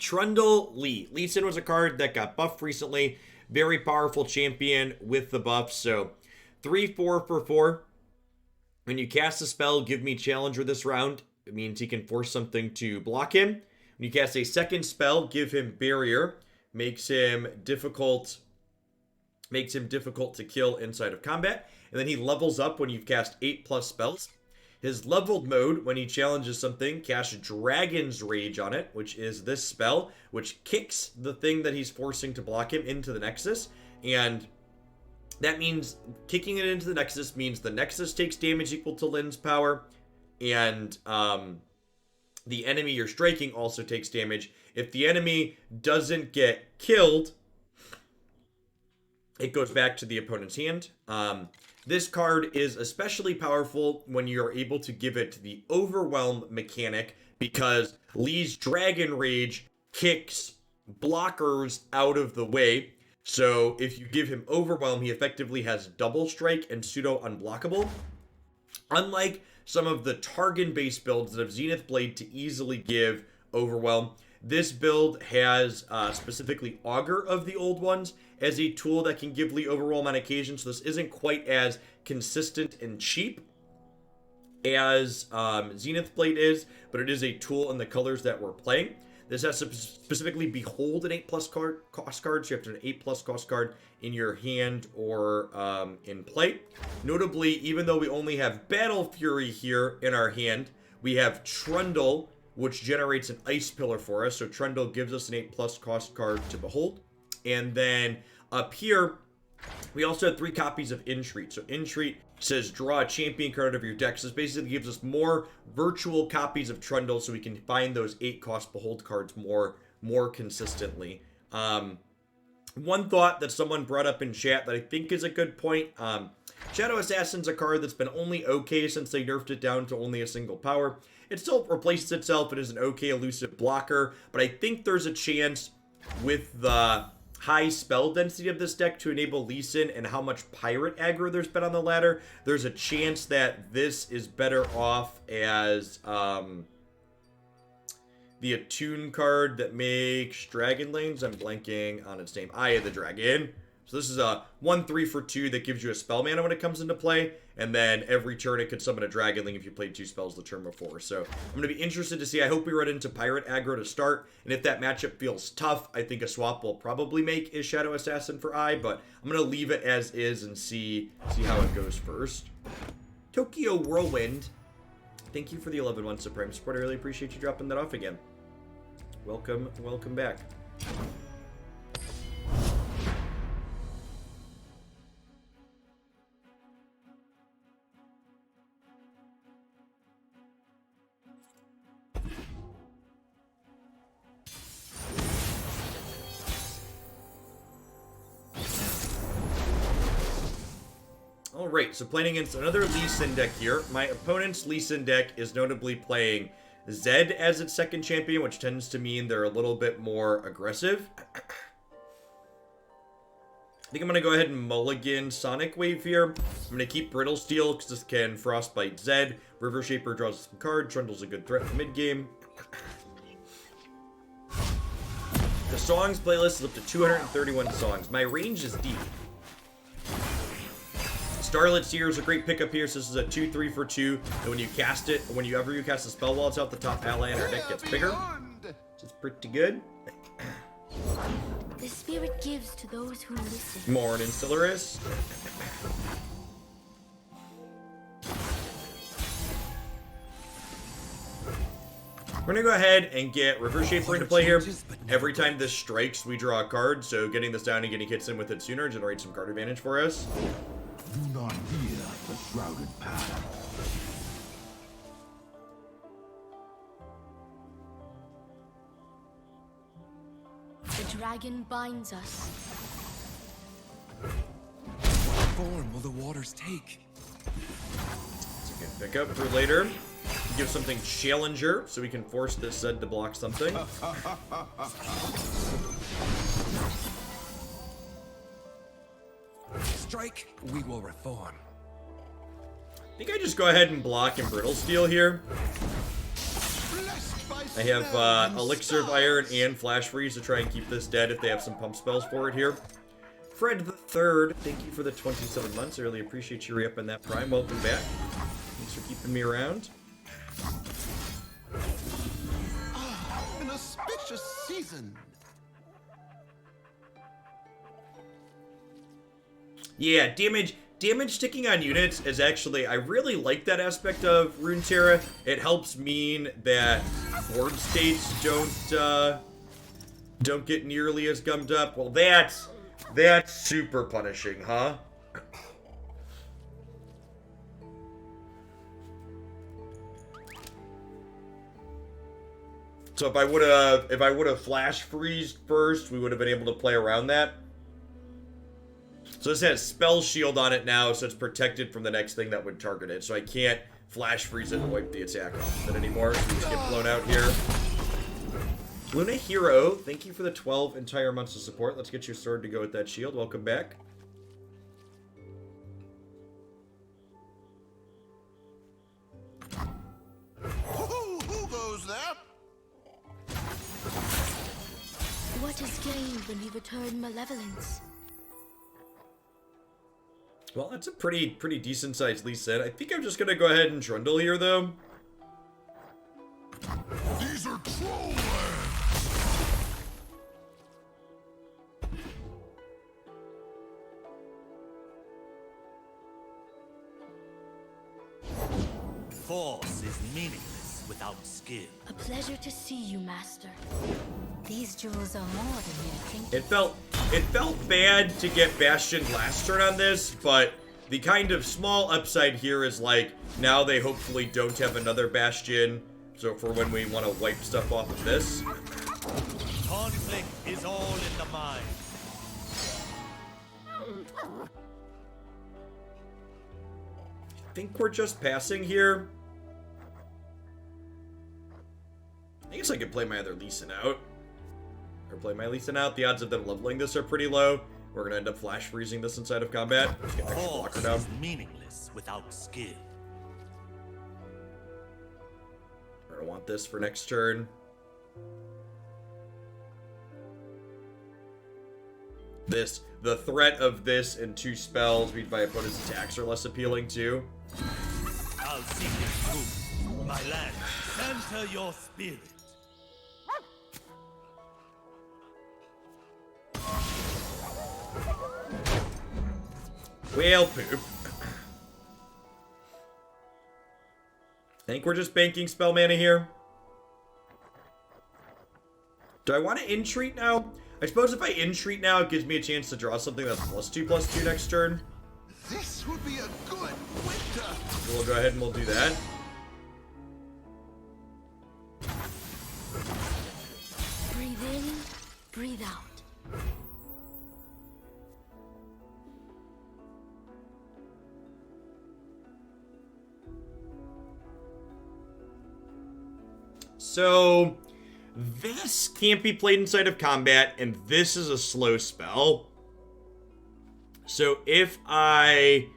Trundle Lee. Lee Sin was a card that got buffed recently. Very powerful champion with the buff. So 3/4 for 4. When you cast a spell, give me Challenger this round. It means he can force something to block him. When you cast a second spell, give him Barrier. Makes him difficult to kill inside of combat. And then he levels up when you've cast 8+ spells. His leveled mode, when he challenges something, cast Dragon's Rage on it, which is this spell, which kicks the thing that he's forcing to block him into the Nexus. And that means kicking it into the Nexus means the Nexus takes damage equal to Lynn's power. And the enemy you're striking also takes damage. If the enemy doesn't get killed, it goes back to the opponent's hand. This card is especially powerful when you're able to give it the Overwhelm mechanic, because Lee's Dragon Rage kicks blockers out of the way. So if you give him Overwhelm, he effectively has Double Strike and Pseudo Unblockable. Unlike some of the Targon-based builds that have Zenith Blade to easily give Overwhelm, this build has specifically Augur of the Old Ones as a tool that can give Lee Overwhelm on occasion, so this isn't quite as consistent and cheap as Zenith Blade is, but it is a tool in the colors that we're playing. This has to specifically Behold an 8+ cost card, so you have to have an 8+ cost card in your hand or in play. Notably, even though we only have Battle Fury here in our hand, we have Trundle, which generates an Ice Pillar for us. So Trundle gives us an 8+ cost card to Behold. And then up here, we also have 3 copies of Entreat. So Entreat says draw a champion card out of your deck. So this basically gives us more virtual copies of Trundle so we can find those 8-cost Behold cards more consistently. One thought that someone brought up in chat that I think is a good point. Shadow Assassin's a card that's been only okay since they nerfed it down to only a single power. It still replaces itself. It is an okay elusive blocker, but I think there's a chance with the high spell density of this deck to enable Lee Sin and how much pirate aggro there's been on the ladder, there's a chance that this is better off as the Attune card that makes Dragon Lanes. I'm blanking on its name. Eye of the Dragon. So this is a 1/3 for 2 that gives you a spell mana when it comes into play, and then every turn it could summon a Dragon Link if you played 2 spells the turn before. So I'm going to be interested to see. I hope we run into Pirate aggro to start, and if that matchup feels tough, I think a swap will probably make is Shadow Assassin for Eye, but I'm going to leave it as is and see how it goes first. Tokyo Whirlwind, thank you for the 11 months of Prime support. I really appreciate you dropping that off again. Welcome back. Alright, so playing against another Lee Sin deck here. My opponent's Lee Sin deck is notably playing Zed as its second champion, which tends to mean they're a little bit more aggressive. I think I'm going to go ahead and mulligan Sonic Wave here. I'm going to keep Brittle Steel because this can Frostbite Zed. River Shaper draws some cards. Trundle's a good threat for mid-game. The songs playlist is up to 231 songs. My range is deep. Starlit Seer is a great pickup here. So this is a 2/3 for 2. And when you cast it, whenever you cast a spell while it's out, the top ally in our deck gets bigger. Which is pretty good. The spirit gives to those who listen. Morning, Stellaris. We're gonna go ahead and get River Shaper into play here. Every time this strikes, we draw a card. So getting this down and getting hits in with it sooner generates some card advantage for us. Do not hear the shrouded path. The dragon binds us. What form will the waters take? It's a good pickup for later. Give something Challenger so we can force this Zed to block something. Strike, we will reform. I think I just go ahead and block and Brittle Steel here. Blessed by I have Elixir of Iron and Flash Freeze to try and keep this dead if they have some pump spells for it here. Fred the Third, thank you for the 27 months. I really appreciate you re-upping that Prime. Welcome back. Thanks for keeping me around. An auspicious season. Yeah, damage sticking on units is actually, I really like that aspect of Runeterra. It helps mean that board states don't get nearly as gummed up. Well, that's super punishing, huh? So if I would have flash freezed first, we would have been able to play around that. So this has spell shield on it now, so it's protected from the next thing that would target it. So I can't flash freeze it and wipe the attack off of it anymore. So we just get blown out here. Luna Hero, thank you for the 12 entire months of support. Let's get your sword to go with that shield. Welcome back. Who goes there? What is gained when you return malevolence? Well, that's a pretty decent sized Lee set. I think I'm just gonna go ahead and Trundle here, though. These are troll lands. Force is meaningless without skill. A pleasure to see you, Master. These jewels are more than mere trinket. It felt bad to get Bastion last turn on this, but the kind of small upside here is like, now they hopefully don't have another Bastion, so for when we want to wipe stuff off of this. Conflict is all in the mind. I think we're just passing here. I guess I could play my other Lee Sin out. Or play my Lee Sin out. The odds of them leveling this are pretty low. We're gonna end up flash freezing this inside of combat. Just get extra blocker Force down. is meaningless without skill. We're gonna want this for next turn. The threat of this and 2 spells made by opponent's attacks are less appealing too. I'll seek it through. My land, center your spirit. Whale poop. I think we're just banking spell mana here. Do I want to entreat now? I suppose if I entreat now, it gives me a chance to draw something that's +2/+2 next turn. This would be a good winter. So we'll go ahead and we'll do that. Breathe in, breathe out. So, this can't be played inside of combat, and this is a slow spell. So if I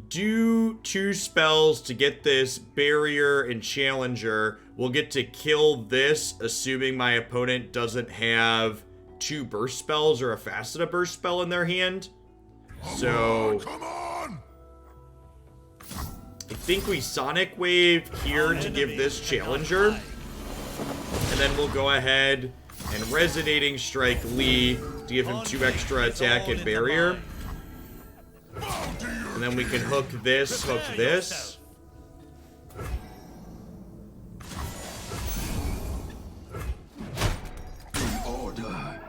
do 2 spells to get this barrier and challenger, we'll get to kill this, assuming my opponent doesn't have 2 burst spells or a faceted burst spell in their hand. So Come on! I think we Sonic Wave here to give this challenger. And then we'll go ahead and Resonating Strike Lee to give him 2 extra attack and barrier. And then we can hook this, hook this. Order.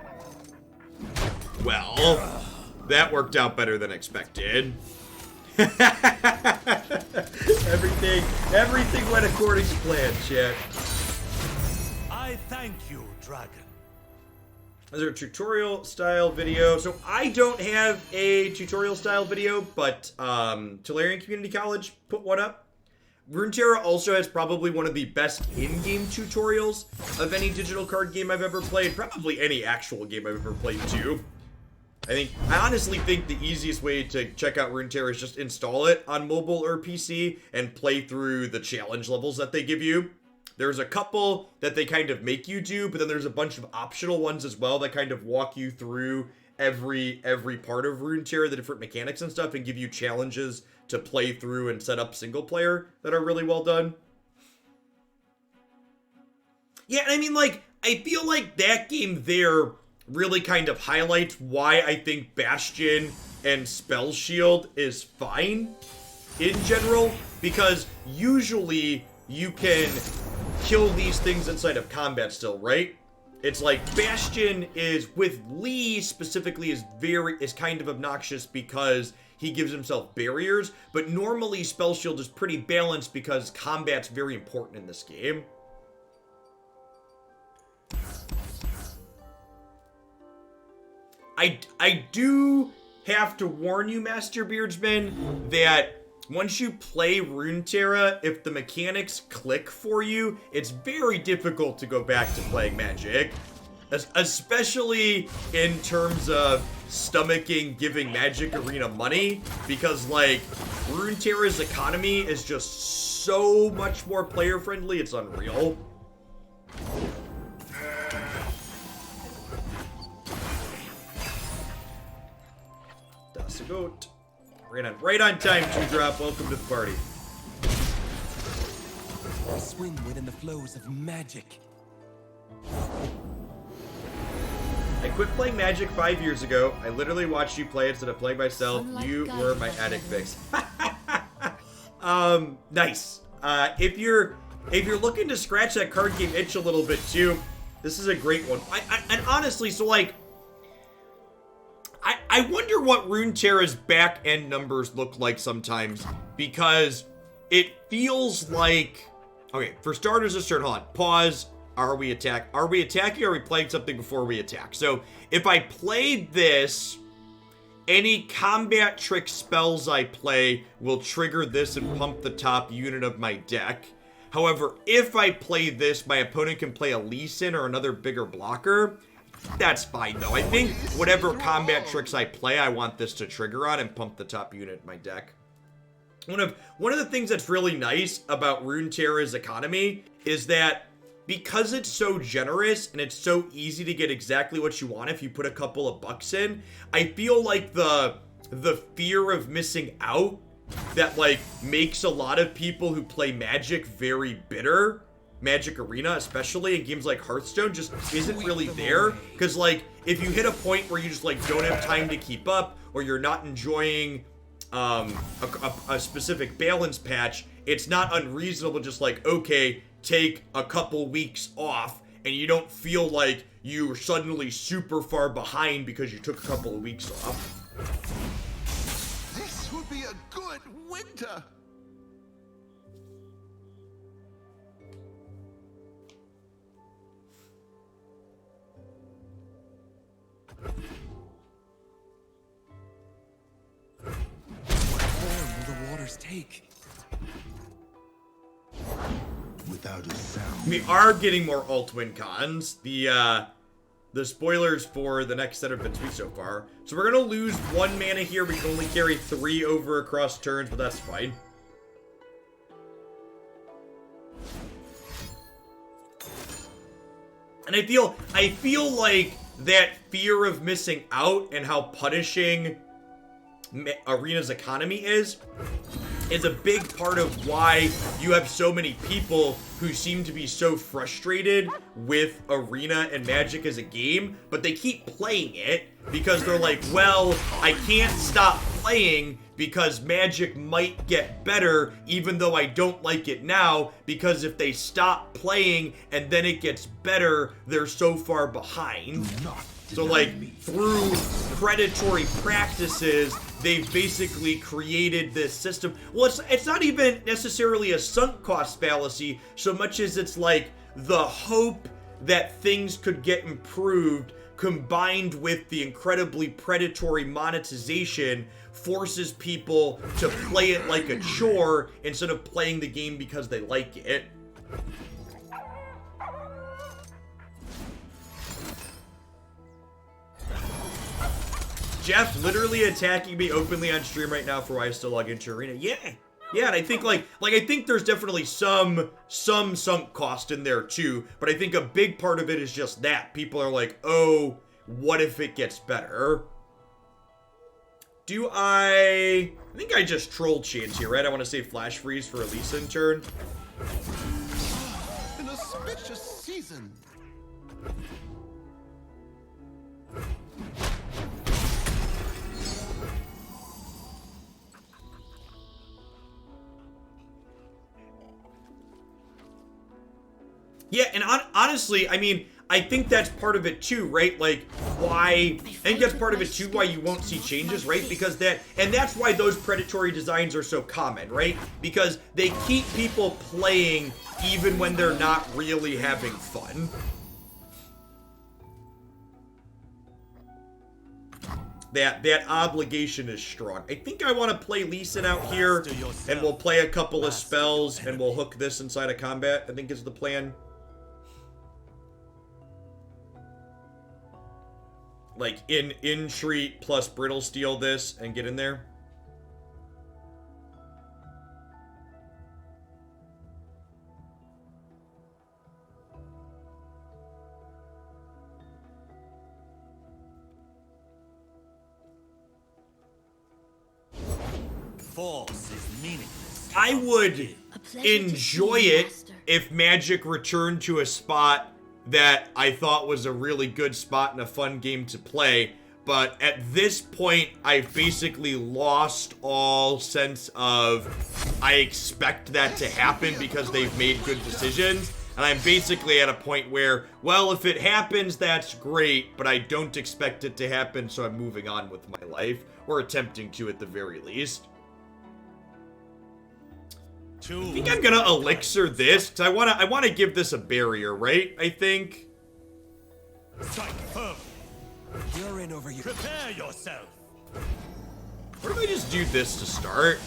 Well, that worked out better than expected. Everything went according to plan, chat. I thank you, dragon. Is there a tutorial style video? So I don't have a tutorial style video, but Tolarian Community College put one up. Runeterra also has probably one of the best in-game tutorials of any digital card game I've ever played. Probably any actual game I've ever played too. I honestly think the easiest way to check out Runeterra is just install it on mobile or PC and play through the challenge levels that they give you. There's a couple that they kind of make you do, but then there's a bunch of optional ones as well that kind of walk you through every part of Runeterra, the different mechanics and stuff, and give you challenges to play through and set up single player that are really well done. Yeah, I mean, like, I feel like that game there really kind of highlights why I think Bastion and Spell Shield is fine in general, because usually you can kill these things inside of combat still, right? It's like Bastion is, with Lee specifically, is kind of obnoxious because he gives himself barriers, but normally Spell Shield is pretty balanced because combat's very important in this game. I do have to warn you, Master Beardsman, that once you play Runeterra, if the mechanics click for you, it's very difficult to go back to playing Magic. Especially in terms of stomaching giving Magic Arena money, because, like, Runeterra's economy is just so much more player-friendly, it's unreal. That's a goat. Right on time, 2-drop. Welcome to the party. We swim within the flows of magic. I quit playing Magic 5 years ago. I literally watched you play instead of playing myself. You were my addict fix. Nice. If you're looking to scratch that card game itch a little bit too, this is a great one. And honestly, so like, I wonder what Runeterra's back end numbers look like sometimes, because it feels like, okay, for starters, this turn, hold on, pause. Are we attacking? Or are we playing something before we attack? So if I played this, any combat trick spells I play will trigger this and pump the top unit of my deck. However, if I play this, my opponent can play a Lee Sin or another bigger blocker. That's fine, though. I think whatever combat tricks I play, I want this to trigger on and pump the top unit in my deck. One of the things that's really nice about Runeterra's economy is that because it's so generous and it's so easy to get exactly what you want if you put a couple of bucks in, I feel like the fear of missing out that, like, makes a lot of people who play Magic very bitter, Magic Arena especially, in games like Hearthstone, just isn't really there. Because, like, if you hit a point where you just, like, don't have time to keep up, or you're not enjoying a specific balance patch, it's not unreasonable just like, okay, take a couple weeks off, and you don't feel like you're suddenly super far behind because you took a couple of weeks off. This would be a good winter. What form will the waters take? Without a sound. We are getting more alt-win cons. The spoilers for the next set have been sweet so far. So we're gonna lose 1 mana here. We can only carry 3 over across turns, but that's fine. And I feel like that fear of missing out and how punishing Arena's economy is a big part of why you have so many people who seem to be so frustrated with Arena and Magic as a game, but they keep playing it because they're like, well, I can't stop playing because Magic might get better even though I don't like it now, because if they stop playing and then it gets better, they're so far behind. So, like, through predatory practices, they've basically created this system. Well, it's not even necessarily a sunk cost fallacy so much as it's like the hope that things could get improved combined with the incredibly predatory monetization forces people to play it like a chore instead of playing the game because they like it. Jeff literally attacking me openly on stream right now for why I still log into Arena. Yeah, Yeah, and I think like I think there's definitely some sunk cost in there too, but I think a big part of it is just that people are like, oh, what if it gets better? Do I think I just trolled chance here, right? I want to save flash freeze for a Lee Sin turn. An auspicious season. Yeah, and honestly, I mean, I think that's part of it too, right? Like, why, I think that's part of it too, why you won't see changes, right? Because that's why those predatory designs are so common, right? Because they keep people playing even when they're not really having fun. That obligation is strong. I think I want to play Lee Sin out here, and we'll play a couple of spells, and we'll hook this inside of combat, I think is the plan. Like, entreat plus brittle steel this and get in there. Force is meaningless. I would enjoy it Master. if Magic returned to a spot that I thought was a really good spot and a fun game to play, but at this point, I've basically lost all sense of I expect that to happen because they've made good decisions, and I'm basically at a point where, well, if it happens, that's great, but I don't expect it to happen, so I'm moving on with my life, or attempting to at the very least. I think I'm gonna elixir this, because I wanna give this a barrier, right? I think. Strike firm. You're in over your... Prepare yourself. What if I just do this to start?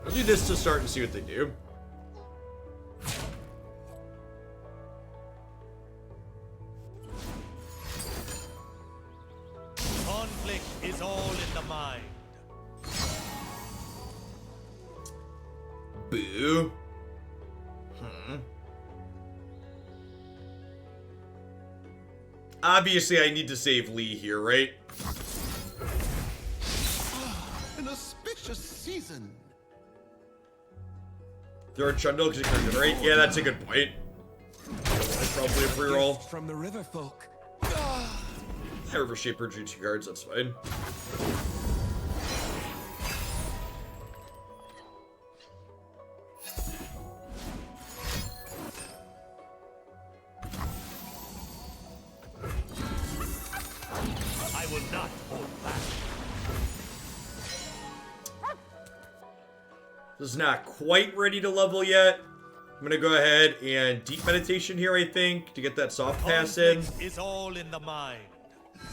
I'll do this to start and see what they do. Conflict is all in the mind. Boo. Obviously, I need to save Lee here, right? An auspicious season. Throw a Trundle because you can right? Yeah, that's a good point. That's probably a free roll. From the river folk. I River Shaper drew 2 cards, that's fine. I will not hold back. This is not quite ready to level yet. I'm gonna go ahead and deep meditation here, I think, to get that soft pass in. Conflict is all in the mind.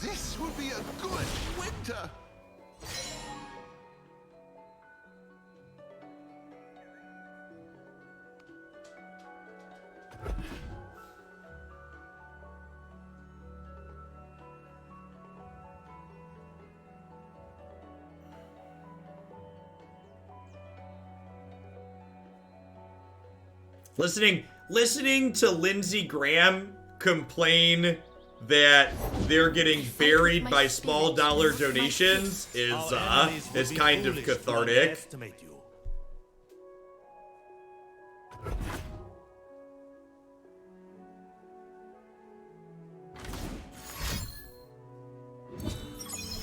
This will be a good winter. Listening to Lindsey Graham complain that they're getting buried by small dollar donations is kind of cathartic.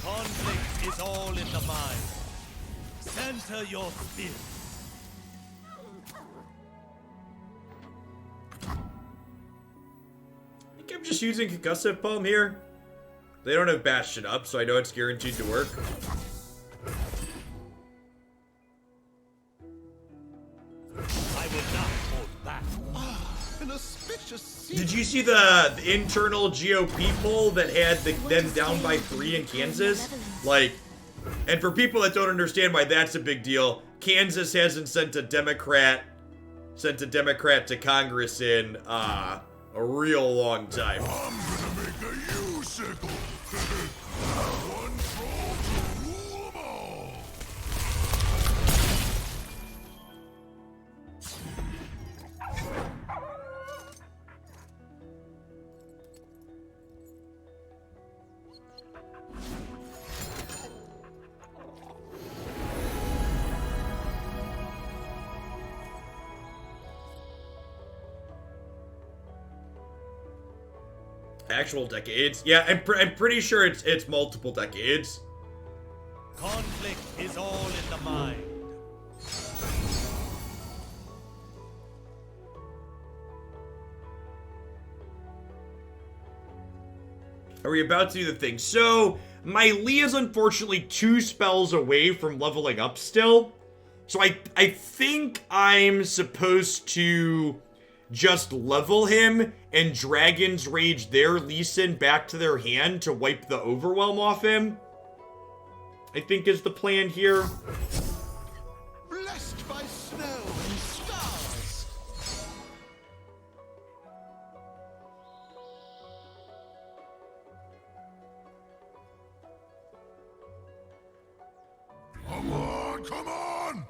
Conflict is all in the mind. Center your spirit. I think I'm just using Concussive Poem here. They don't have Bastion up, so I know it's guaranteed to work. I will not hold back. An auspicious season. Did you see the internal GOP poll that had them down by 3 in Kansas? Like, and for people that don't understand why that's a big deal, Kansas hasn't sent a Democrat to Congress in a real long time. I'm gonna make a U-sickle. One troll to rule them all. Actual decades? Yeah, I'm pretty sure it's multiple decades. Conflict is all in the mind. Are we about to do the thing? So, my Lee is unfortunately 2 spells away from leveling up still. So I think I'm supposed to just level him and Dragon's Rage their Lee Sin back to their hand to wipe the overwhelm off him. I think is the plan here. Blessed by snow and stars. Come on, come on!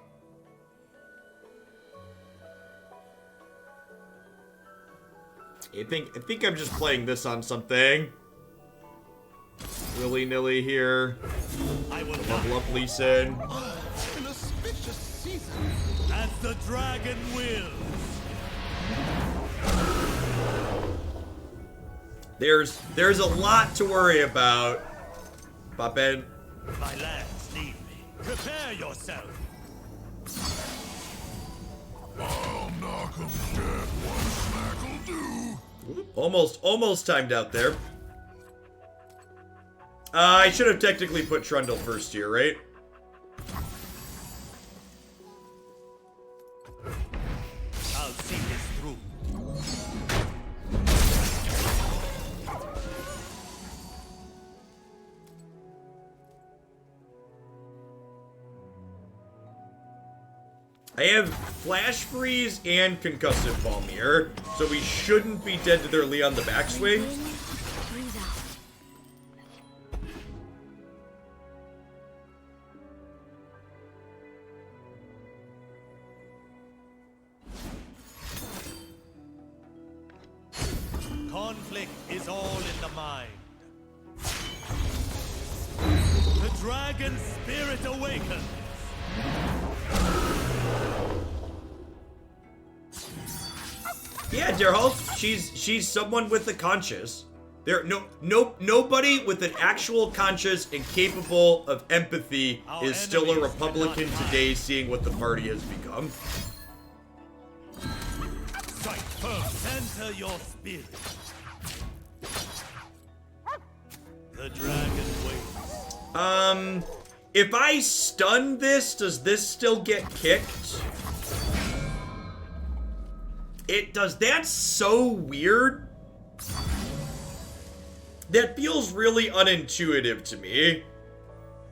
I think I'm just playing this on something. Willy-nilly here. I will Level not, up Lee Sin. An auspicious season. as the dragon wills. There's a lot to worry about. Poppin'. My lands need me. Prepare yourself. I'll knock 'em dead. One smack'll do. Almost timed out there. I should have technically put Trundle first here, right? I'll see this through. I have Flash Freeze and Concussive Palm here, so we shouldn't be dead to their Lee on the backswing. In, breathe out. Conflict is all in the mind. The dragon spirit awakens. Yeah, Derhalt, she's someone with a conscience. Nobody with an actual conscience and capable of empathy Our is still a enemies Republican cannot today, seeing what the party has become. Strike firm. Center your spirit. The dragon waits. If I stun this, does this still get kicked? It does. That's so weird. That feels really unintuitive to me.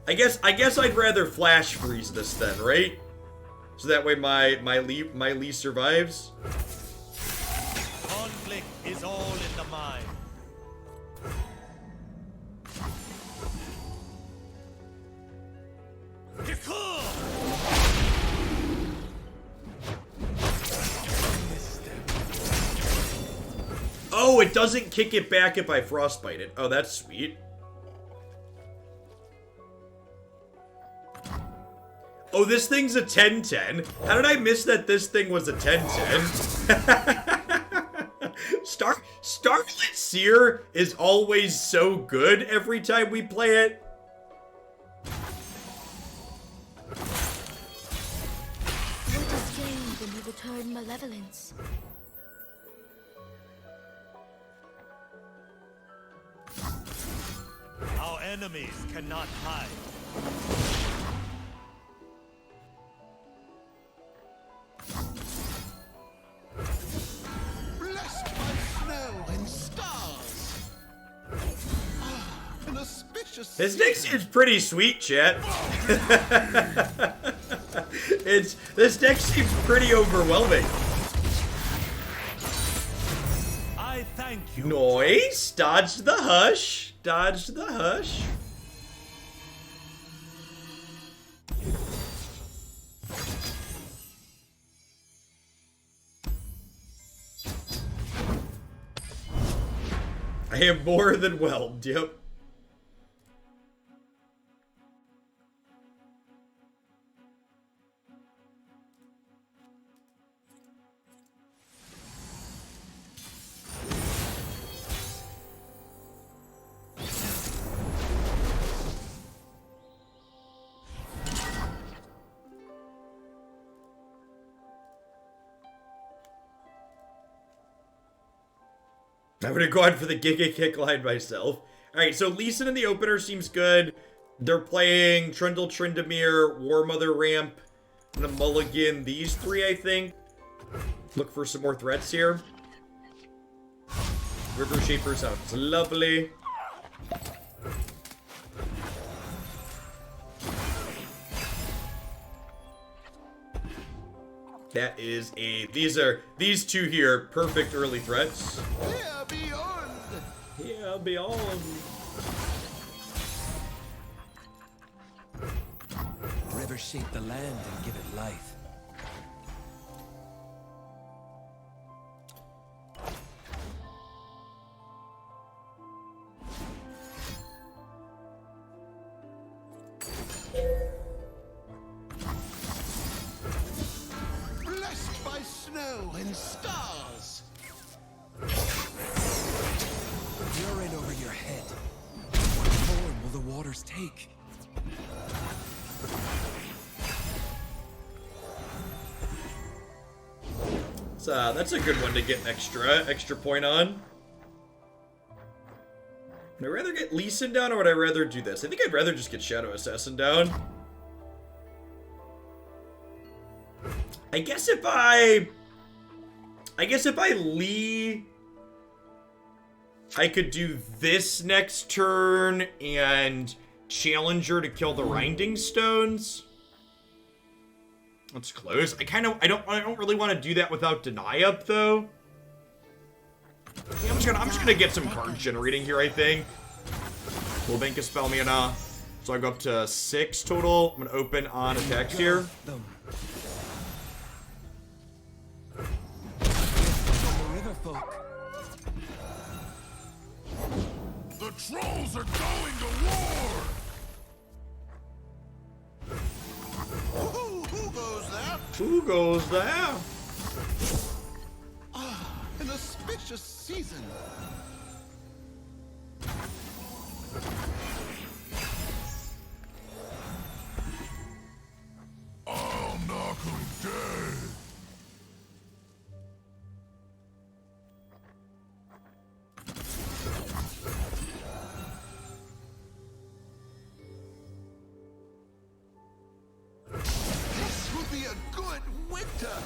I guess I'd rather flash freeze this then, right? So that way my Lee survives. Conflict is all in the mind. Oh, it doesn't kick it back if I frostbite it. Oh, that's sweet. Oh, this thing's a 10-10. How did I miss that this thing was a 10-10? Starlit Seer is always so good every time we play it. What is gained when you return malevolence? Our enemies cannot hide. Blessed by snow and stars. An auspicious His deck seems pretty sweet, chat. This deck seems pretty overwhelming. I thank you. Noise, dodged the hush, dodged the hush. I am more than whelmed, yep. I would have gone for the Giga Kick line myself. Alright, so Lee Sin in the opener seems good. They're playing Trundle, Tryndamere, War Mother Ramp. I'm gonna mulligan these three, I think. Look for some more threats here. River Shaper sounds lovely. That is a... These two here, perfect early threats. Here beyond. Yeah, beyond. River shape the land and give it life. Blessed by snow and stars. You're in over your head. What form will the waters take? So, that's a good one to get an extra point on. Would I rather get Lee Sin down or would I rather do this? I think I'd rather just get Shadow Assassin down. I guess if I Lee, I could do this next turn and Challenger to kill the Rinding Stones. That's close. I don't really want to do that without Deny Up though. Yeah, I'm just gonna get some cards generating here, I think. We'll bank a spell mana. So I go up to 6 total. I'm gonna open on attacks here. The trolls are going to war! Who goes there? Who goes there? An auspicious season. I'll knock 'em dead! This will be a good winter.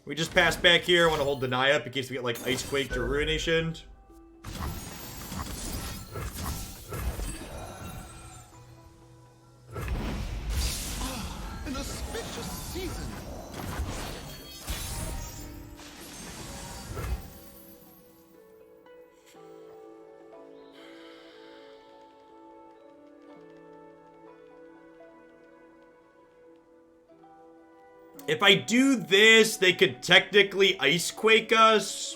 We just pass back here. I want to hold Deny Up in case we get like Ice Quake or Ruination. An auspicious season. If I do this, they could technically Ice Quake us.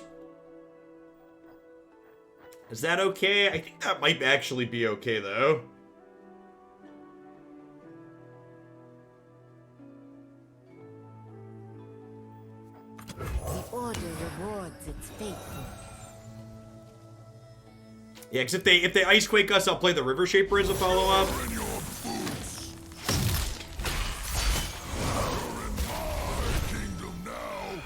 Is that okay? I think that might actually be okay, though. The order rewards its faithful. Yeah, because if they Ice Quake us, I'll play the River Shaper as a follow-up. In your boots! You're in my kingdom now!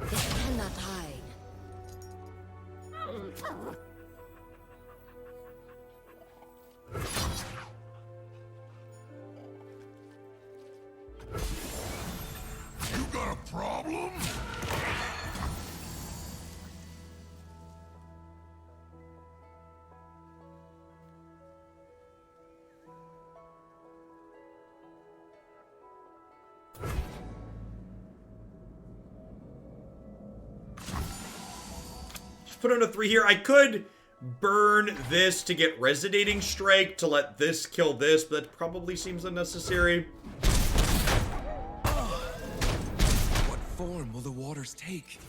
It cannot hide. You got a problem? Just put on a 3 here. I could burn this to get Resonating Strike to let this kill this, but that probably seems unnecessary. What form will the waters take?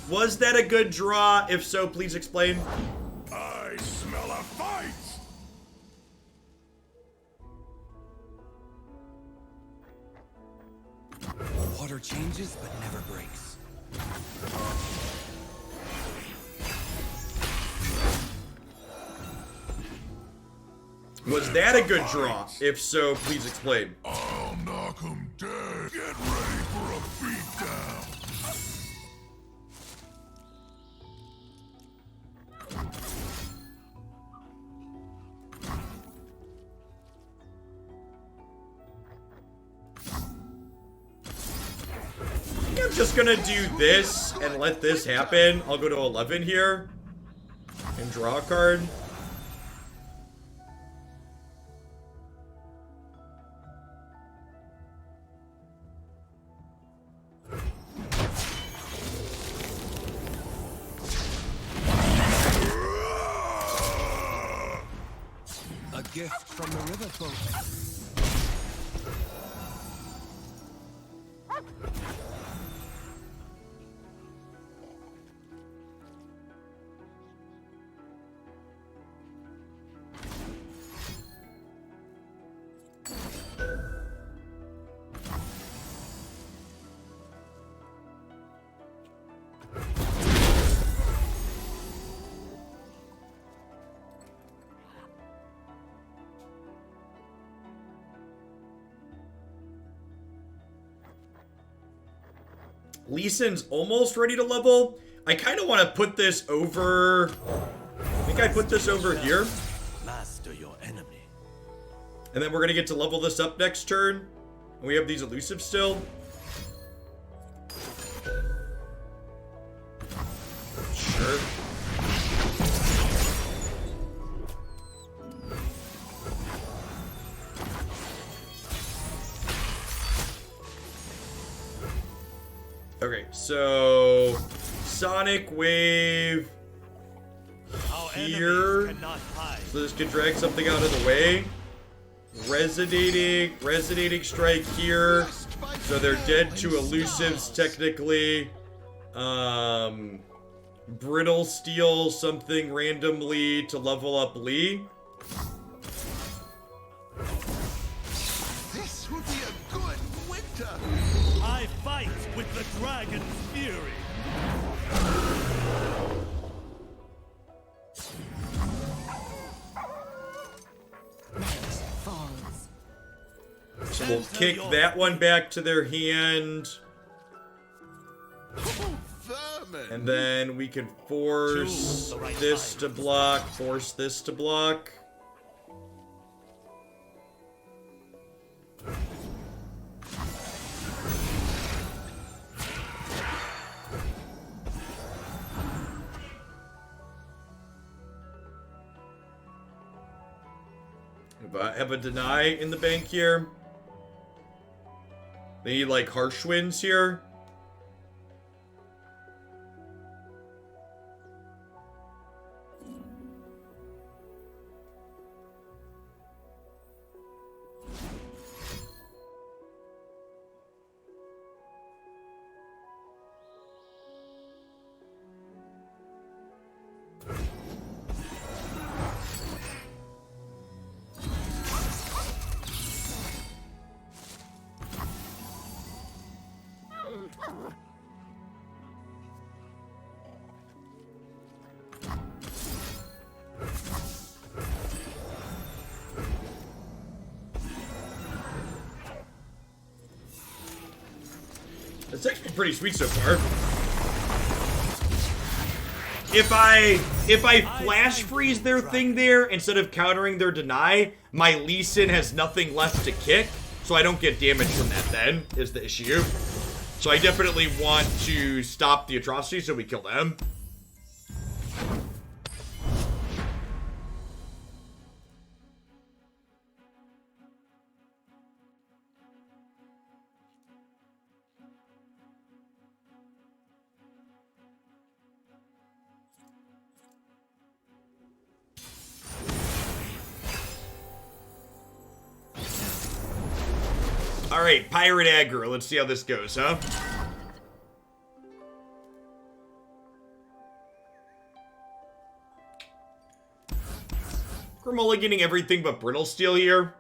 Was that a good draw? If so, please explain. I smell a fight! Water changes but never breaks. Was that a good draw? If so, please explain. I'll knock 'em dead. Get ready for a beatdown. I'm just gonna do this and let this happen. I'll go to 11 here and draw a card. A gift from the river folk. Lee Sin's almost ready to level. I kind of want to put this over... I think I put this over here. Master your enemy. And then we're going to get to level this up next turn. And we have these elusives still. Sure. Okay, so Sonic Wave Our here. enemies cannot hide. So this could drag something out of the way. Resonating strike here. So they're dead to elusives technically. Brittle steel something randomly to level up Lee. This would be a good winter. I fight with the dragon's fury. Night falls. So we'll kick that one back to their hand. Oh, vermin. And then we could force this to block, force this to block. Have a deny in the bank here. They need like harsh winds here. It's actually pretty sweet so far. If I flash freeze their thing there instead of countering their deny, my Lee Sin has nothing left to kick, so I don't get damage from that then, is the issue. So I definitely want to stop the atrocity so we kill them. Alright, Pirate Aggro. Let's see how this goes, huh? We're mulliganing everything but Brittle Steel here.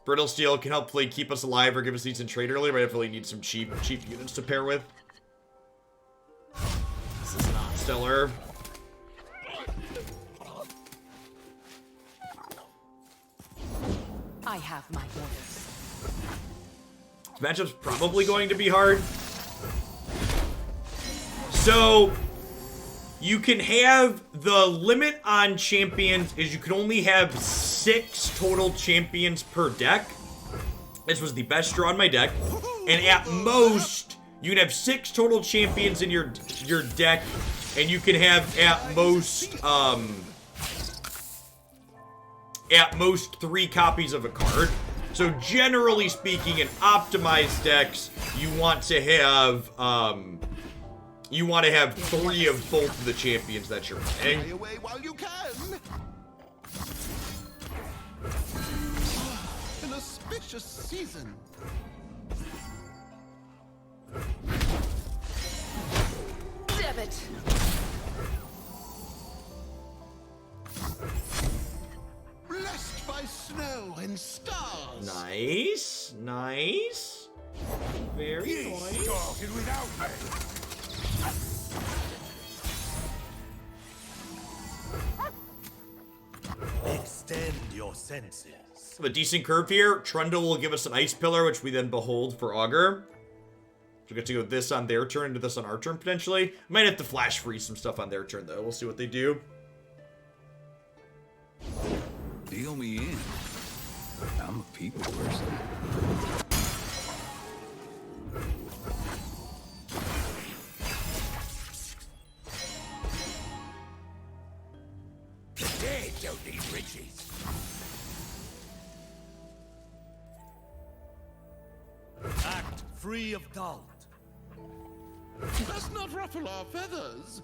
Brittle Steel can hopefully keep us alive or give us decent trade early, but I definitely need some cheap units to pair with. This is not stellar. I have my orders. This matchup's probably going to be hard. So, you can have the limit on champions is you can only have 6 total champions per deck. This was the best draw on my deck. And at most, you can have 6 total champions in your deck, and you can have at most 3 copies of a card. So generally speaking, in optimized decks, you want to have 3 of both of the champions that you're playing. Stay away while you can. An auspicious season. Damn it! Blessed by snow and stars. Nice, nice. Very nice. Started without me. Extend your senses. Have a decent curve here. Trundle will give us an ice pillar, which we then behold for Augur. So we get to go this on their turn into this on our turn potentially. Might have to flash freeze some stuff on their turn though. We'll see what they do. Deal me in. I'm a people person. The dead don't need riches. Act free of doubt. Let's not ruffle our feathers.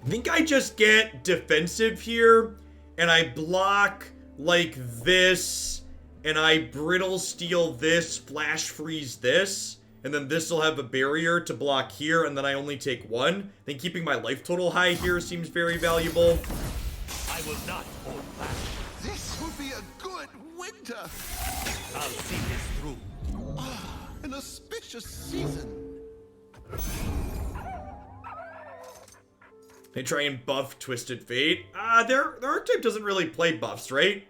I think I just get defensive here, and I block like this, and I brittle steel this, flash freeze this, and then this will have a barrier to block here, and then I only take 1. I think keeping my life total high here seems very valuable. I will not hold back. This will be a good winter. I'll see this through. An auspicious season. They try and buff Twisted Fate. Their archetype doesn't really play buffs, right?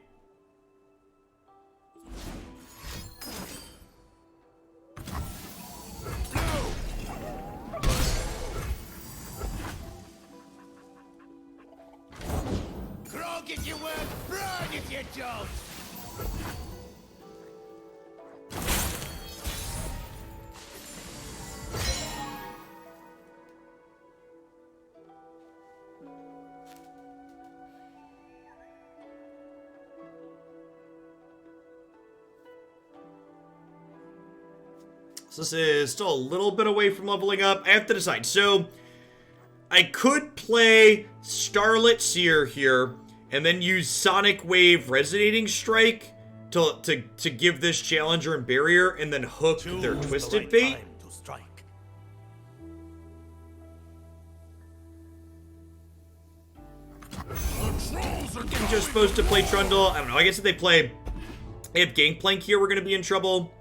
Grog if you won't, run if you don't. So this is still a little bit away from leveling up. I have to decide. So I could play Starlit Seer here and then use Sonic Wave Resonating Strike to give this challenger and barrier and then hook their Choose Twisted the right Fate. time to strike. I'm just supposed to play Trundle. I don't know. I guess if they have Gangplank here, we're going to be in trouble.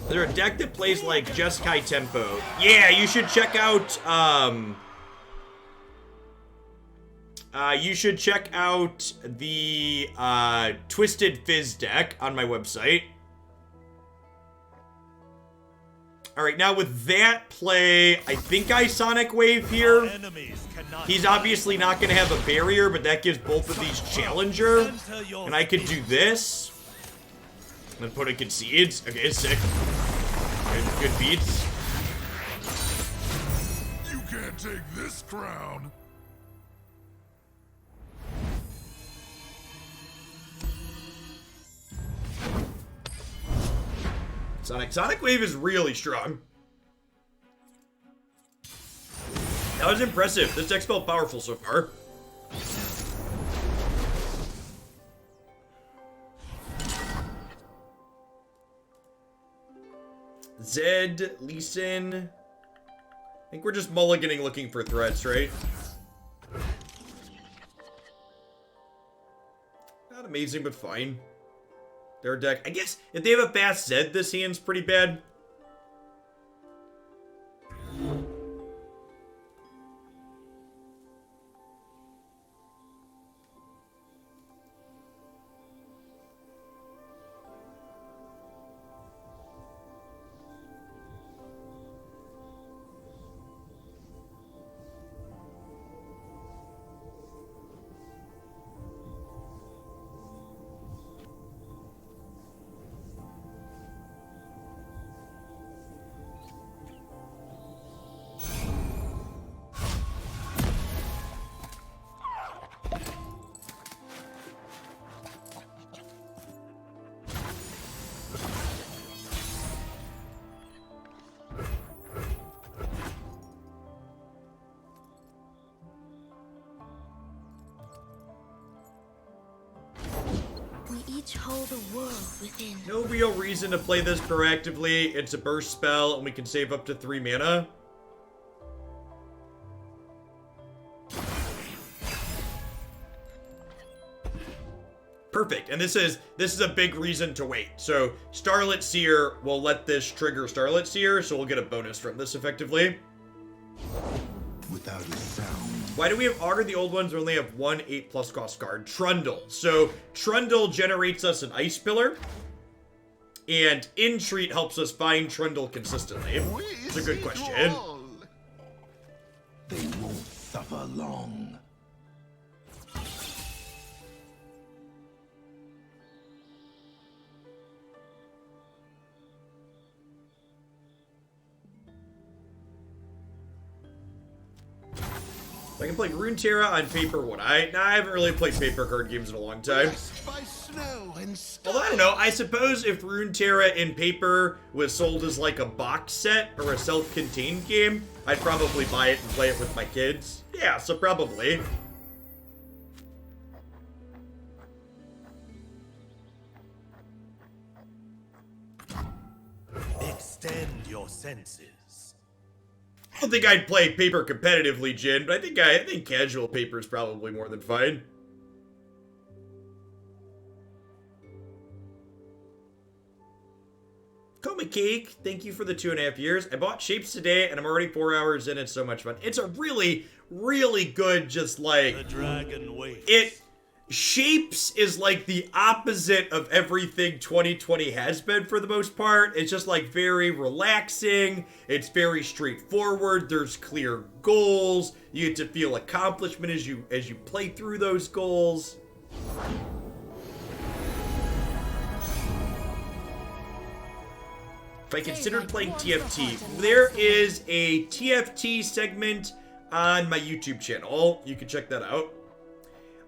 Is there a deck that plays like Jeskai Tempo? Yeah, you should check out, the, Twisted Fizz deck on my website. Alright, now with that play, I think I Sonic Wave here. Enemies cannot He's obviously not going to have a barrier, but that gives both of these Challenger. enter your And I could do this. And then put a Concedes. Okay, it's sick. Good beats. You can't take this crown. Sonic Wave is really strong. That was impressive. This deck's felt powerful so far. Zed, Lee Sin. I think we're just mulliganing looking for threats, right? Not amazing, but fine. Their deck. I guess if they have a fast Zed, this hand's pretty bad. which hold the world within. No real reason to play this proactively. It's a burst spell, and we can save up to 3 mana. Perfect, and this is a big reason to wait. So Starlit Seer will let this trigger Starlit Seer, so we'll get a bonus from this effectively. Without a sound. Why do we have Augur the Old Ones only have 1 8+ cost card? Trundle. So Trundle generates us an Ice Pillar, and Entreat helps us find Trundle consistently. It's a good question. They won't suffer long. I can play Runeterra on paper, would I? Nah, I haven't really played paper card games in a long time. Blessed by snow and stars. Although, I don't know, I suppose if Runeterra in paper was sold as like a box set or a self-contained game, I'd probably buy it and play it with my kids. Yeah, so probably. Extend your senses. I don't think I'd play paper competitively, Jin, but I think casual paper is probably more than fine. Coma Cake, thank you for the 2.5 years. I bought Shapes today, and I'm already 4 hours in. It's so much fun. It's a really, really good, just like... The dragon waits. Shapes is like the opposite of everything 2020 has been for the most part. It's just like very relaxing. It's very straightforward. There's clear goals. You get to feel accomplishment as you play through those goals. If I considered playing TFT, there is a TFT segment on my YouTube channel. You can check that out.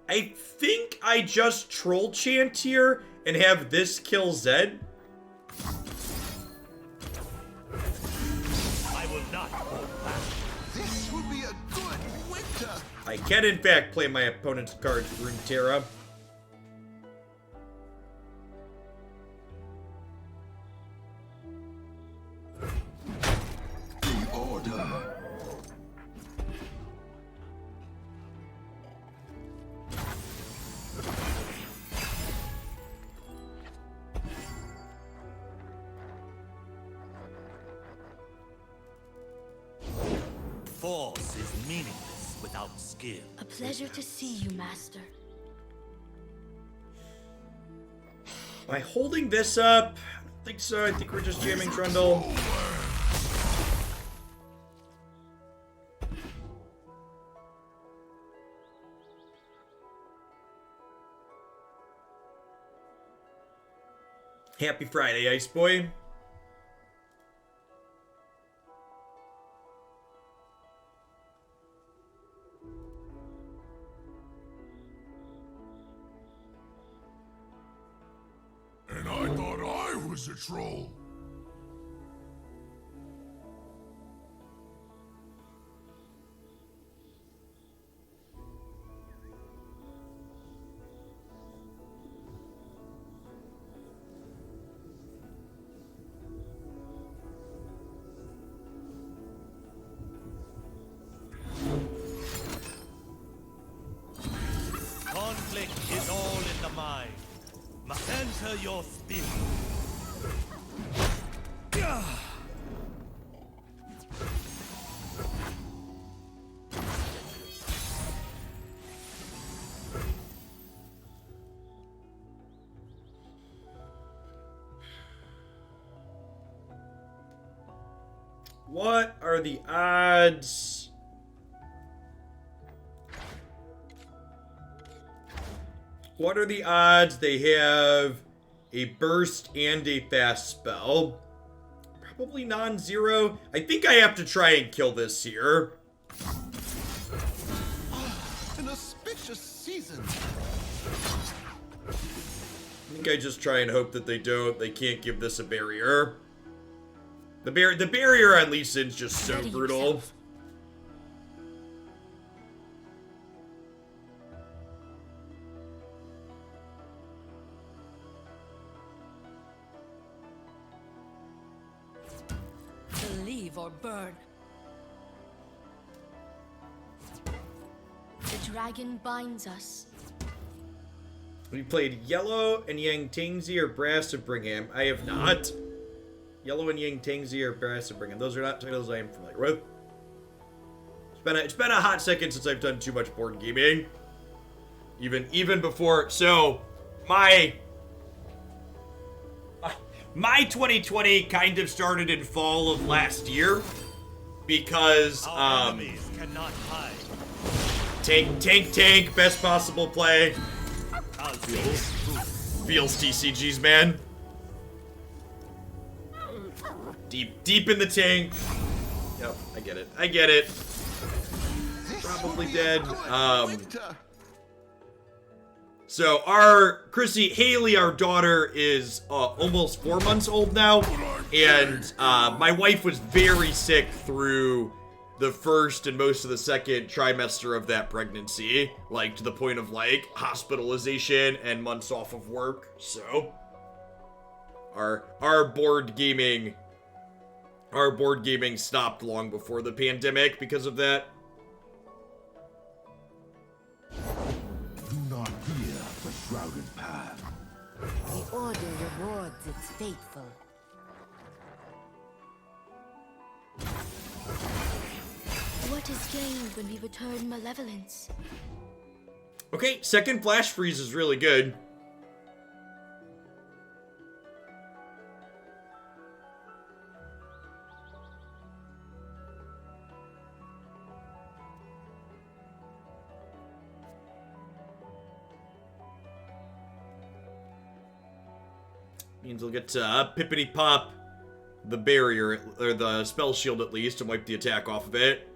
I think I just troll chant here and have this kill Zed. I will not hold back. This will be a good winter. I can in fact play my opponent's cards Runeterra. The order. Force is meaningless without skill. A pleasure to see you, Master. Am I holding this up? I don't think so. I think we're just jamming Trundle. Happy Friday, Ice Boy. And I thought I was a troll. Conflict is all in the mind. Must enter your spirit. What are the odds? What are the odds they have a burst and a fast spell? Probably non-zero. I think I have to try and kill this here. An auspicious season. I think I just try and hope that they don't. They can't give this a barrier. The barrier on Lee Sin's just so Ready brutal. yourself. Live or burn. The dragon binds us. We played Yellow and Yang Tingzi or Brass of Brigham. I have not. Yellow and Yang Tingzi or Brass of Brigham. Those are not titles I am familiar with. It's been a hot second since I've done too much board gaming. Even before. So my 2020 kind of started in fall of last year because Our enemies cannot hide. tank, best possible play. I'll see it through. Feels TCGs, man. Deep in the tank. Yep, I get it. Probably dead. So our Haley, our daughter, is almost 4 months old now, and my wife was very sick through the first and most of the second trimester of that pregnancy, like to the point of like hospitalization and months off of work. So our board gaming stopped long before the pandemic because of that. Do not fear the shrouded path. The order rewards its faithful. What is gained when we return malevolence? Okay, second flash freeze is really good. Means we'll get to Pippity Pop the barrier, or the spell shield at least, and wipe the attack off of it.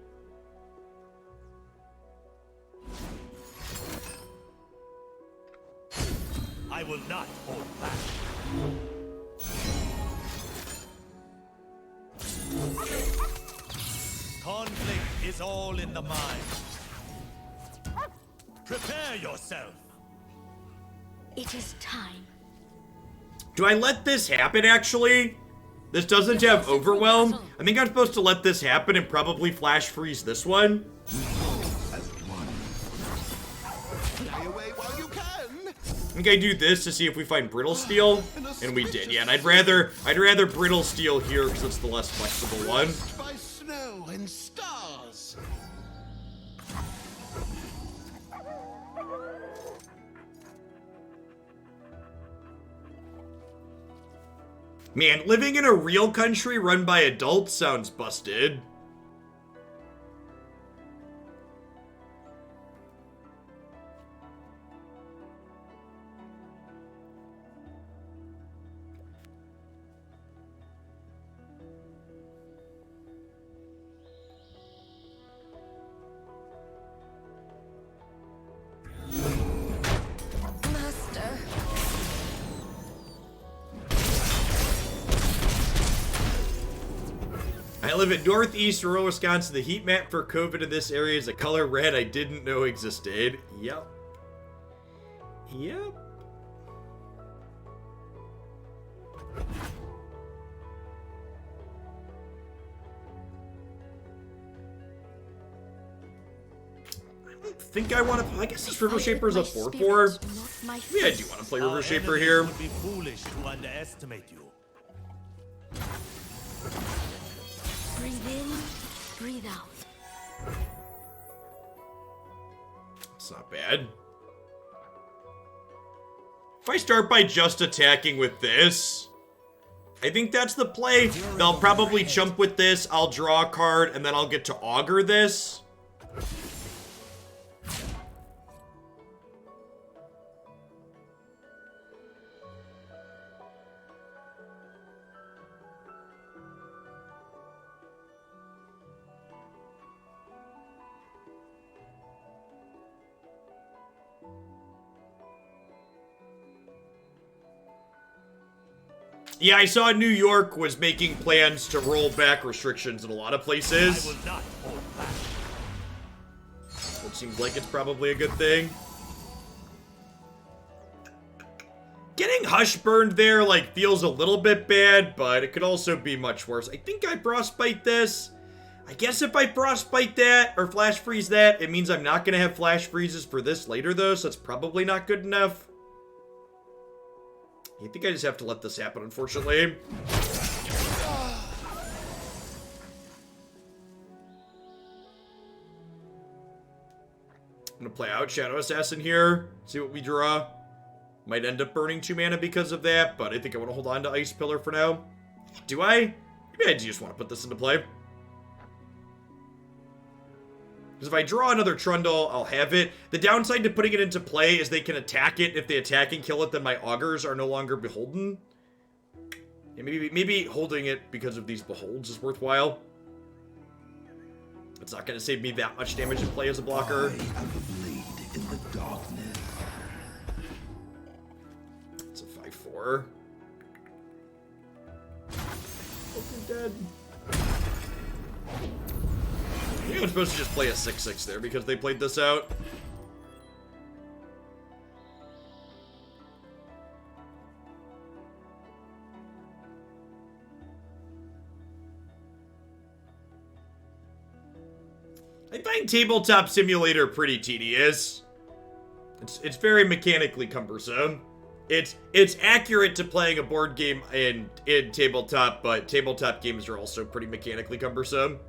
I will not hold back. Conflict is all in the mind. Prepare yourself. It is time. Do I let this happen, actually? This doesn't have Overwhelm. I think I'm supposed to let this happen and probably flash freeze this one. Fly away while you can. I think I do this to see if we find Brittle Steel, and we did. Yeah, and I'd rather Brittle Steel here because it's the less flexible one. By snow and stars. Man, living in a real country run by adults sounds busted. Master. I live in northeast rural Wisconsin. The heat map for COVID in this area is a color red I didn't know existed. Yep. Yep. I think I want to. I guess this River Shaper is a 4/4. Yeah, I do want to play River Our Shaper enemies here. would be foolish to underestimate you. Breathe in, breathe out. It's not bad. If I start by just attacking with this, I think that's the play. They'll probably chump with this, I'll draw a card, and then I'll get to augur this. Yeah, I saw New York was making plans to roll back restrictions in a lot of I places. will not hold back. It seems like it's probably a good thing. Getting Hush Burned there, like, feels a little bit bad, but it could also be much worse. I think I Frostbite this. I guess if I Frostbite that, or Flash Freeze that, it means I'm not going to have Flash Freezes for this later, though, so that's probably not good enough. I think I just have to let this happen, unfortunately. I'm going to play out Shadow Assassin here, see what we draw. Might end up burning 2 mana because of that, but I think I want to hold on to Ice Pillar for now. Do I? Maybe I just want to put this into play. Because if I draw another Trundle, I'll have it. The downside to putting it into play is they can attack it. If they attack and kill it, then my Augurs are no longer beholden. Yeah, maybe holding it because of these beholds is worthwhile. It's not going to save me that much damage in play as a blocker. I have a blade in the darkness. It's a 5/4. Oh, you're dead. I think I'm supposed to just play a 6/6 there because they played this out. I find Tabletop Simulator pretty tedious. It's very mechanically cumbersome. It's accurate to playing a board game in tabletop, but tabletop games are also pretty mechanically cumbersome.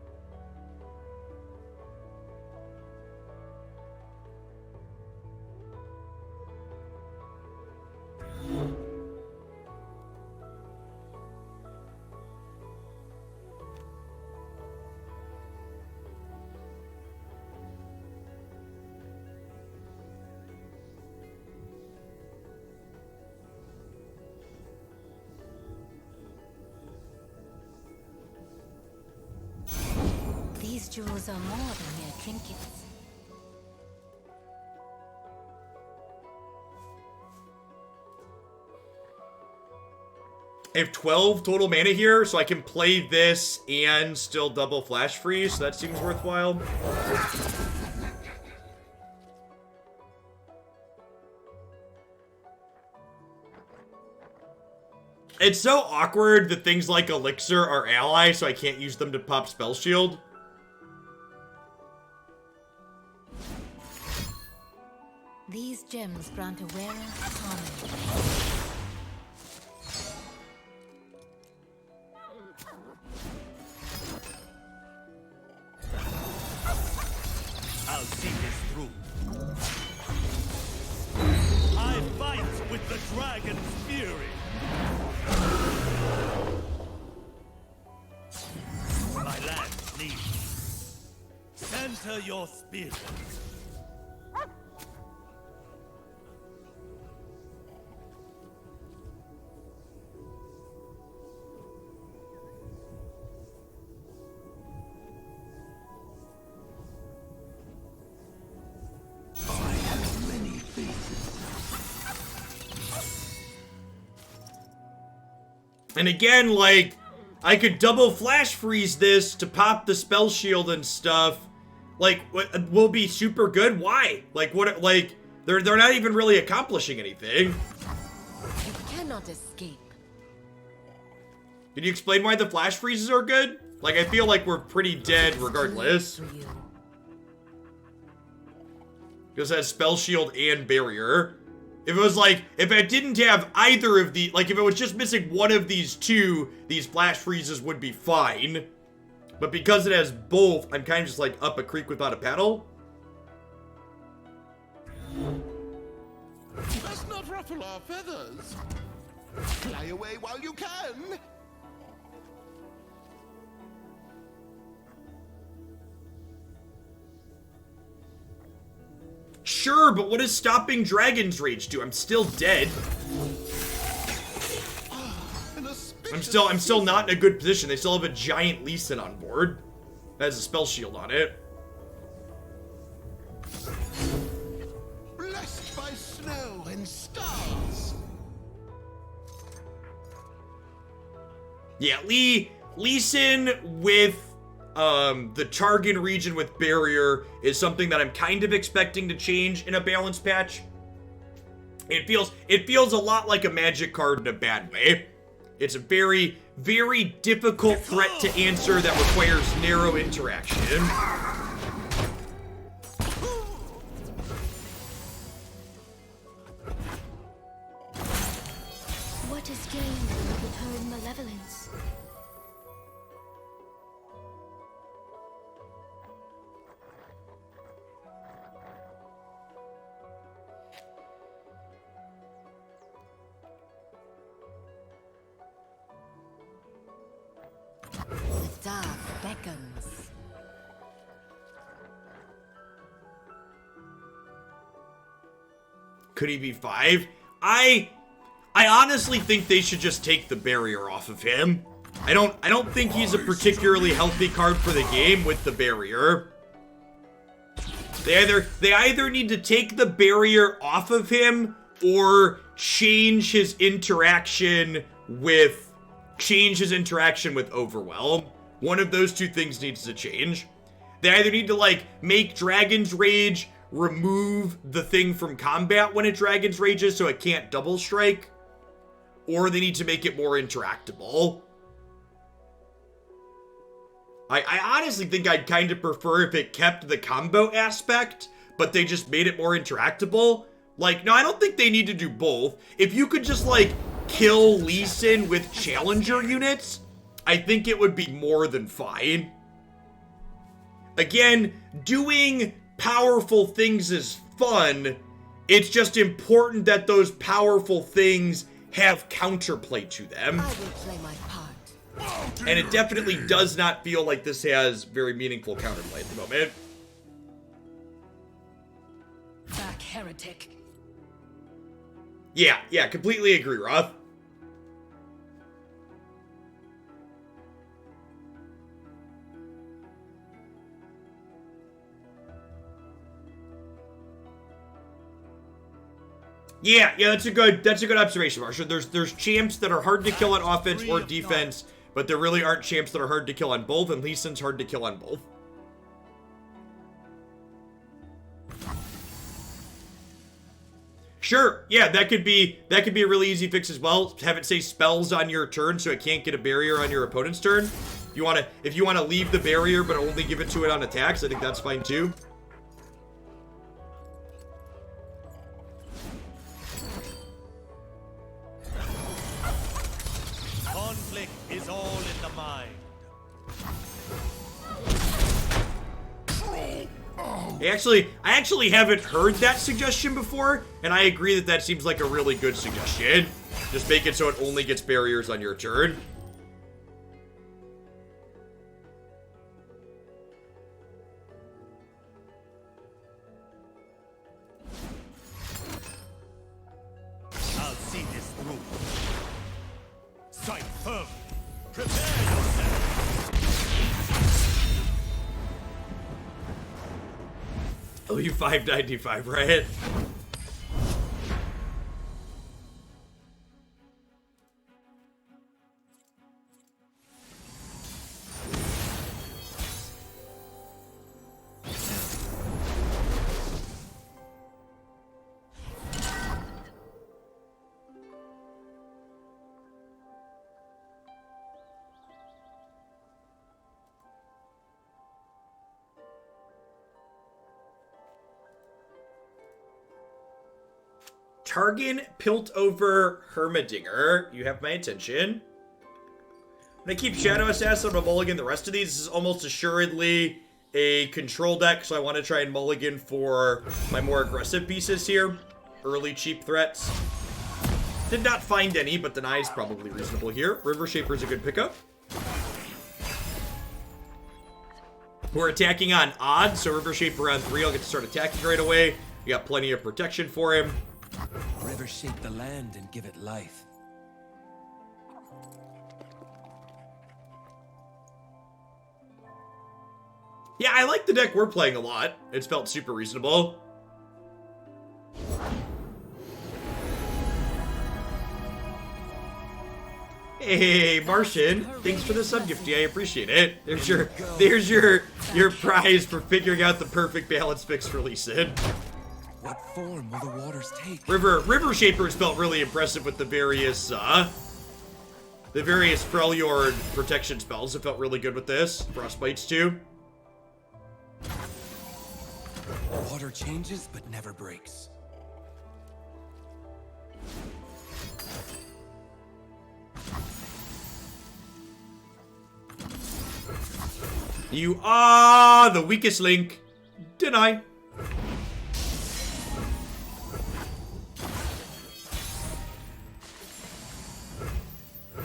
These jewels are more than mere trinkets. I have 12 total mana here, so I can play this and still double Flash Freeze, so that seems worthwhile. It's so awkward that things like Elixir are allies, so I can't use them to pop Spell Shield. These gems grant a wearer harmony. I'll see this through. I fight with the dragon's fury. My land needs. Center your spirit. And again, like, I could double Flash Freeze this to pop the Spell Shield and stuff. Like, will be super good? Why? Like, what, like, they're not even really accomplishing anything. You cannot escape. Can you explain why the Flash Freezes are good? Like, I feel like we're pretty dead regardless. Because it has Spell Shield and Barrier. If it was like, if it didn't have either of the, like if it was just missing one of these two, these Flash Freezes would be fine. But because it has both, I'm kind of just like up a creek without a paddle. Let's not ruffle our feathers. Fly away while you can. Sure, but what does stopping Dragon's Rage do? I'm still dead. I'm still not in a good position. They still have a giant Lee Sin on board. That has a Spell Shield on it. Blessed by snow and stars. Yeah, Lee Sin with the Targon region with Barrier is something that I'm kind of expecting to change in a balance patch. It feels a lot like a magic card in a bad way. It's a very, very difficult threat to answer that requires narrow interaction. What is gained when you return malevolence? The dark beckons. Could he be 5? I honestly think they should just take the barrier off of him. I don't think he's a particularly healthy card for the game with the barrier. They either need to take the barrier off of him or change his interaction with Overwhelm. One of those two things needs to change. They either need to like make Dragon's Rage remove the thing from combat when it Dragon's Rages so it can't double strike, or they need to make it more interactable. I honestly think I'd kind of prefer if it kept the combo aspect, but they just made it more interactable. Like, no, I don't think they need to do both. If you could just, like, kill Lee Sin with challenger units, I think it would be more than fine. Again, doing powerful things is fun. It's just important that those powerful things have counterplay to them. I will play my part. And it definitely does not feel like this has very meaningful counterplay at the moment. Back, heretic. Yeah, completely agree, Roth. Yeah, that's a good observation, Marsha. There's champs that are hard to kill on offense or defense, but there really aren't champs that are hard to kill on both, and Lee Sin's hard to kill on both. Sure, yeah, that could be a really easy fix as well. Have it say spells on your turn so it can't get a barrier on your opponent's turn. If you wanna leave the barrier but only give it to it on attacks, I think that's fine too. Conflict is all in the mind. I actually haven't heard that suggestion before, and I agree that seems like a really good suggestion. Just make it so it only gets barriers on your turn. I'll see this through. Sight firm. Prepare yourself. LU 595, right? Targan Piltover Hermedinger. You have my attention. I'm gonna keep Shadow Assassin on mulligan the rest of these. This is almost assuredly a control deck, so I want to try and mulligan for my more aggressive pieces here. Early cheap threats. Did not find any, but Deny is probably reasonable here. River Shaper is a good pickup. We're attacking on odds, so River Shaper on 3, I'll get to start attacking right away. We got plenty of protection for him. River shape the land and give it life. Yeah, I like the deck we're playing a lot. It's felt super reasonable. Hey, Martian, thanks for the sub-gifty. I appreciate it. There's your prize for figuring out the perfect balance fix for Lee Sin. What form will the waters take? River Shapers felt really impressive with the various Freljord protection spells. It felt really good with this. Frostbites too. Water changes but never breaks. You are the weakest link. Deny.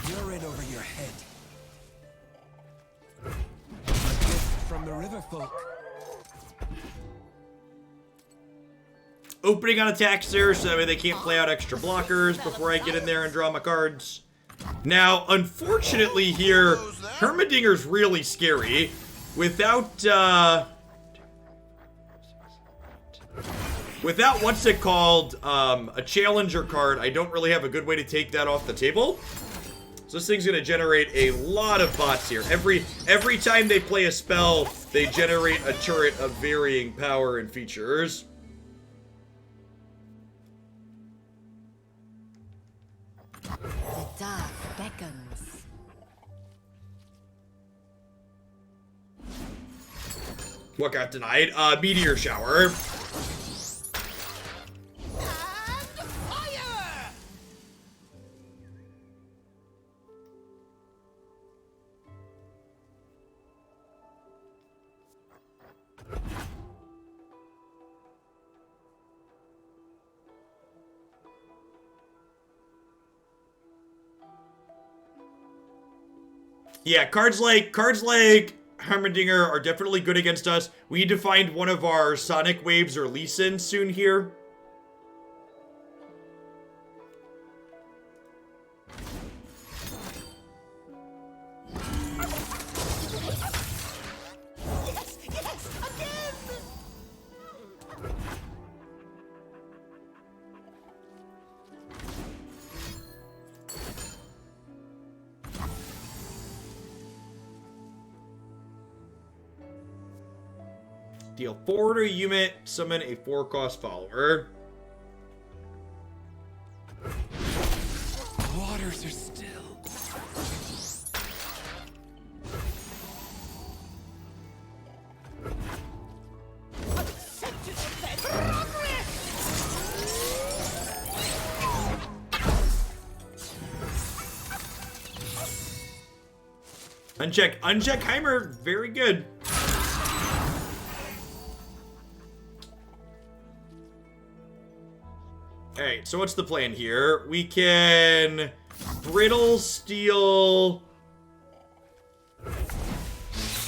You're in over your head. A gift from the river folk. Opening on attacks there, so that way they can't play out extra blockers before I get in there and draw my cards. Now, unfortunately here, Hermidinger's really scary. Without what's it called, a challenger card, I don't really have a good way to take that off the table. So this thing's gonna generate a lot of bots here. Every time they play a spell, they generate a turret of varying power and features. The dark beckons. What got denied? Meteor shower. Yeah, cards like Heimerdinger are definitely good against us. We need to find one of our Sonic Waves or Lee Sin soon here. Deal 4 to a unit, summon a 4-cost follower. Waters are still. Uncheck Heimer, very good. Alright, so what's the plan here? We can brittle steal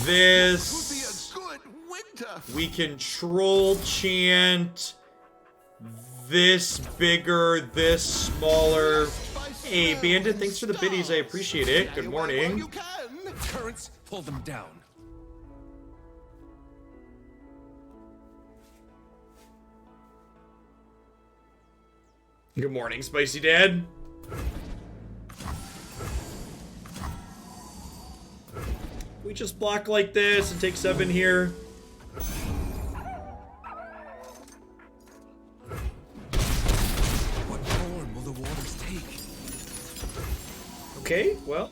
this. Would be a good winter. We can troll chant this bigger, this smaller. Hey, Bandit, thanks for the biddies. I appreciate it. Good morning. You can. Currents pull them down. Good morning, Spicy Dad. We just block like this and take 7 here. What form will the waters take? Okay, well.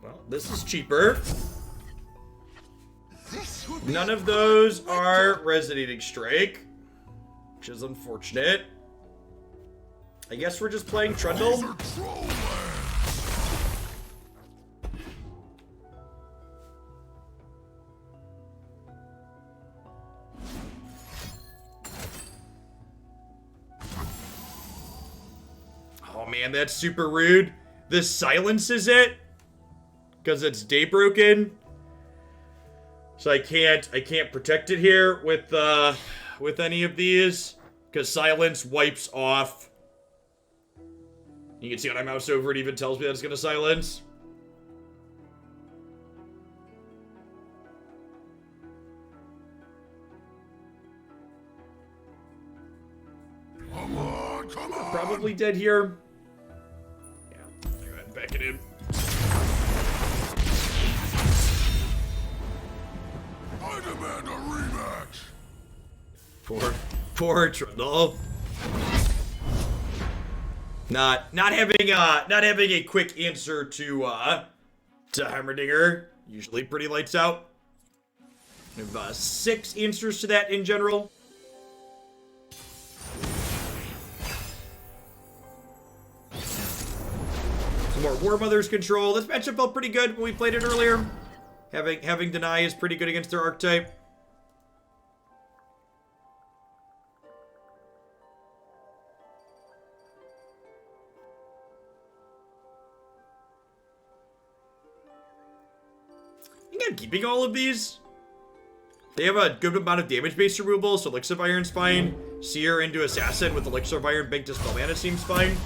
Well, this is cheaper. None of those are Resonating Strike, which is unfortunate. I guess we're just playing Trundle. Oh man, that's super rude. This silences it because it's Daybroken. So I can't protect it here with any of these because silence wipes off. You can see when I mouse over it even tells me that it's gonna silence. Come on, come on. Probably dead here. Yeah, go ahead and back it in. Poor Trundle. Not having a quick answer to Heimerdinger. Usually pretty lights out. I have 6 answers to that in general. Some more War Mother's control. This matchup felt pretty good when we played it earlier. Having Deny is pretty good against their archetype. I think I'm keeping all of these. They have a good amount of damage-based removal, so Elixir of Iron's fine. Seer into Assassin with Elixir of Iron Bank Dispel Mana seems fine.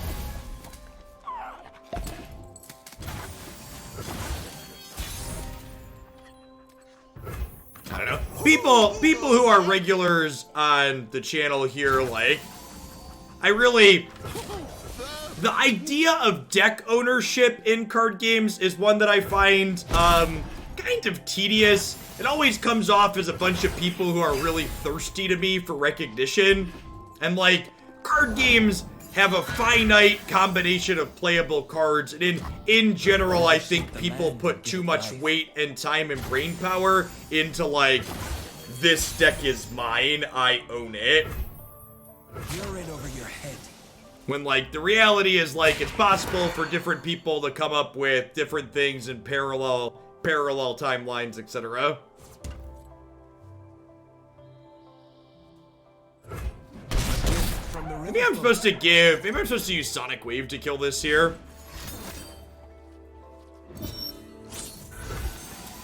I don't know. People who are regulars on the channel here, like, the idea of deck ownership in card games is one that I find, kind of tedious. It always comes off as a bunch of people who are really thirsty to me for recognition. And, like, card games have a finite combination of playable cards. And in general, I think people put too much weight and time and brain power into, like, this deck is mine, I own it. You're in over your head. When, like, the reality is, like, it's possible for different people to come up with different things in parallel timelines, etc. Maybe I'm supposed to use Sonic Wave to kill this here.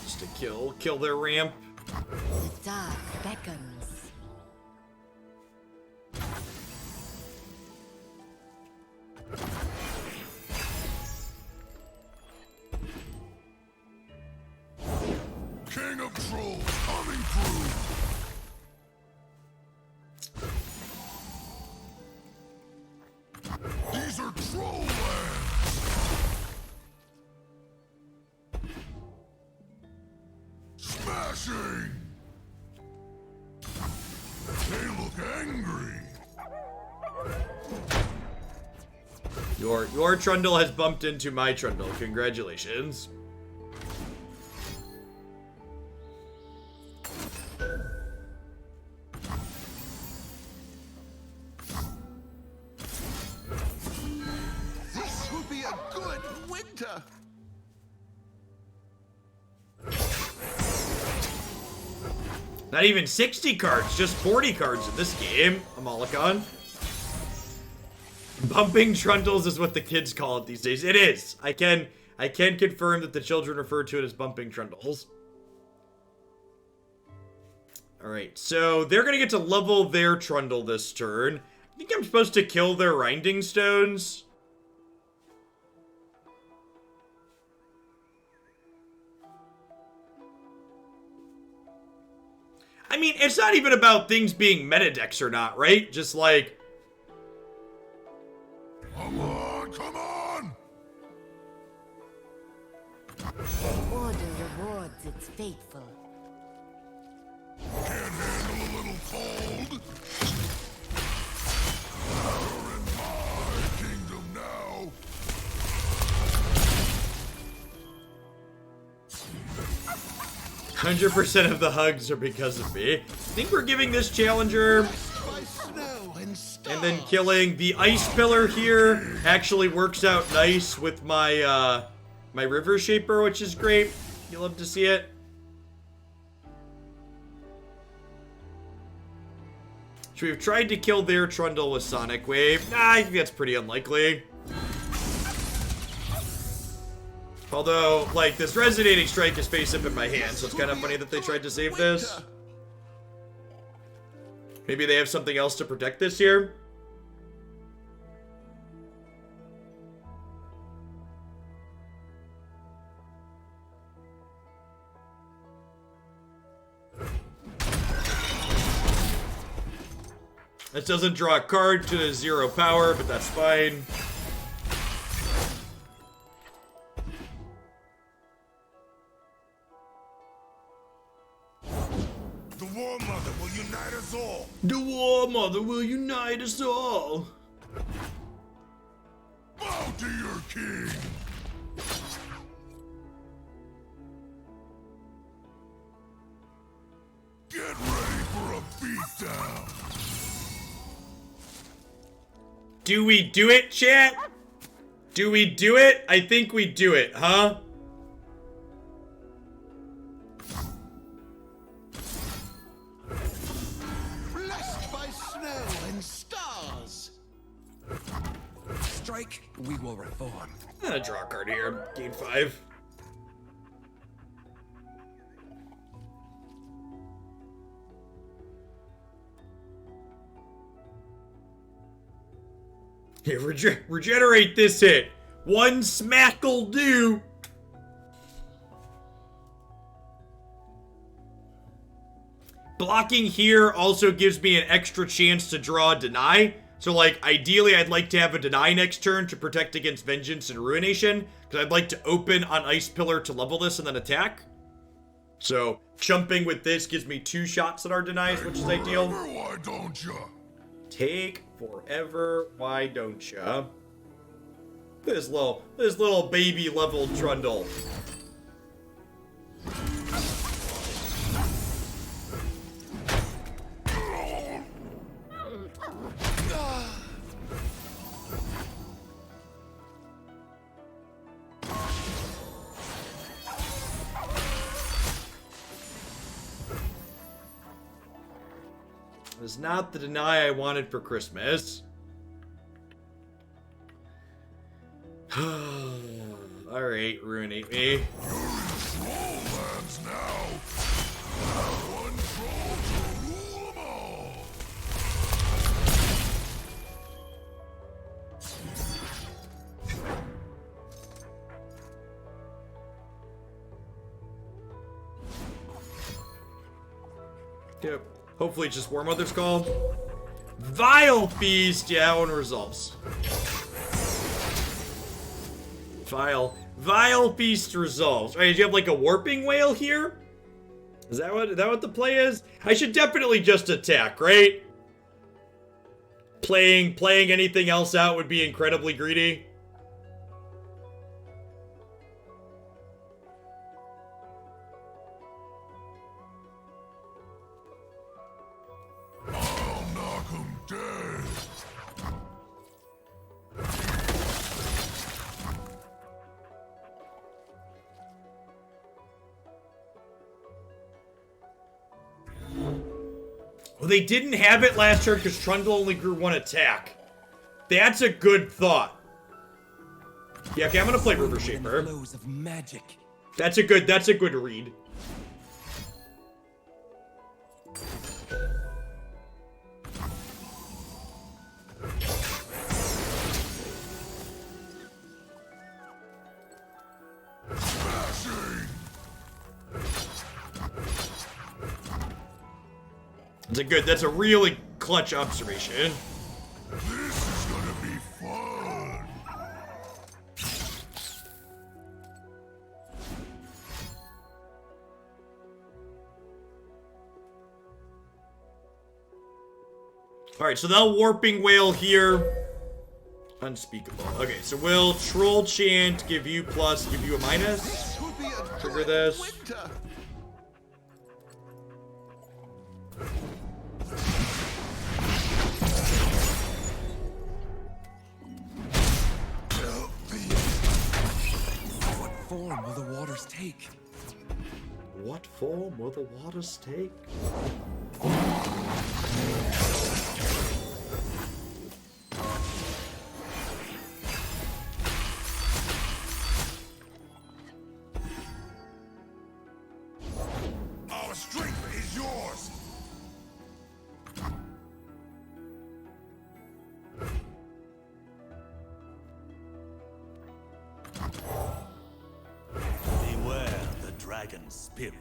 Just to kill their ramp. The dark beckons. King of Trolls coming through. These are troll lands. Smashing. They look angry. Your Trundle has bumped into my Trundle. Congratulations. This will be a good winter. Not even 60 cards, just 40 cards in this game. Amalicon. Bumping Trundles is what the kids call it these days. It is. I can confirm that the children refer to it as bumping Trundles. Alright, so they're gonna get to level their Trundle this turn. I think I'm supposed to kill their Rinding Stones. I mean, it's not even about things being meta decks or not, right? Just like... Come on, come on! Order rewards its faithful. Can't handle a little cold? You're in my kingdom now. 100% of the hugs are because of me. I think we're giving this challenger... By snow and stars. And then killing the Ice Pillar here actually works out nice with my, my River Shaper, which is great. You love to see it. So we've tried to kill their Trundle with Sonic Wave. Nah, I think that's pretty unlikely. Although, like, this Resonating Strike is face up in my hand, so it's kind of funny that they tried to save this. Maybe they have something else to protect this here? This doesn't draw a card to 0 power, but that's fine. The War Mother will unite us all. The War Mother will unite us all. Bow to your king. Get ready for a beatdown. Do we do it, chat? Do we do it? I think we do it, huh? Blessed by snow and stars. Strike, we will reform. I'm gonna draw a card here. Gain 5. Here, regenerate this hit. One smack'll do. Blocking here also gives me an extra chance to draw a deny. So, like, ideally, I'd like to have a deny next turn to protect against Vengeance and Ruination, because I'd like to open on Ice Pillar to level this and then attack. So, jumping with this gives me 2 shots at our denies, which is ideal. Why don't ya? Take forever, why don't ya? This little baby level Trundle. It's not the deny I wanted for Christmas. Alright, ruinate me. You're in troll lands now. One troll to rule 'em all. Yep. Hopefully it's just War Mother's Call. Vile Feast! Yeah, that one resolves. Vile Feast resolves. Alright, do you have like a Warping Whale here? Is that what the play is? I should definitely just attack, right? Playing anything else out would be incredibly greedy. I'll knock 'em dead. Well, they didn't have it last turn because Trundle only grew 1 attack. That's a good thought. Yeah, okay, I'm gonna play River Shaper. Flows of magic. That's a good read. That's a really clutch observation. This is gonna be fun. Alright, so that Warping Whale here. Unspeakable. Okay, so will Troll Chant give you plus, give you a minus? This will be a Trigger great this. winter. What form will the waters take? What form will the waters take? Our strength is yours. Beware the dragon spirit.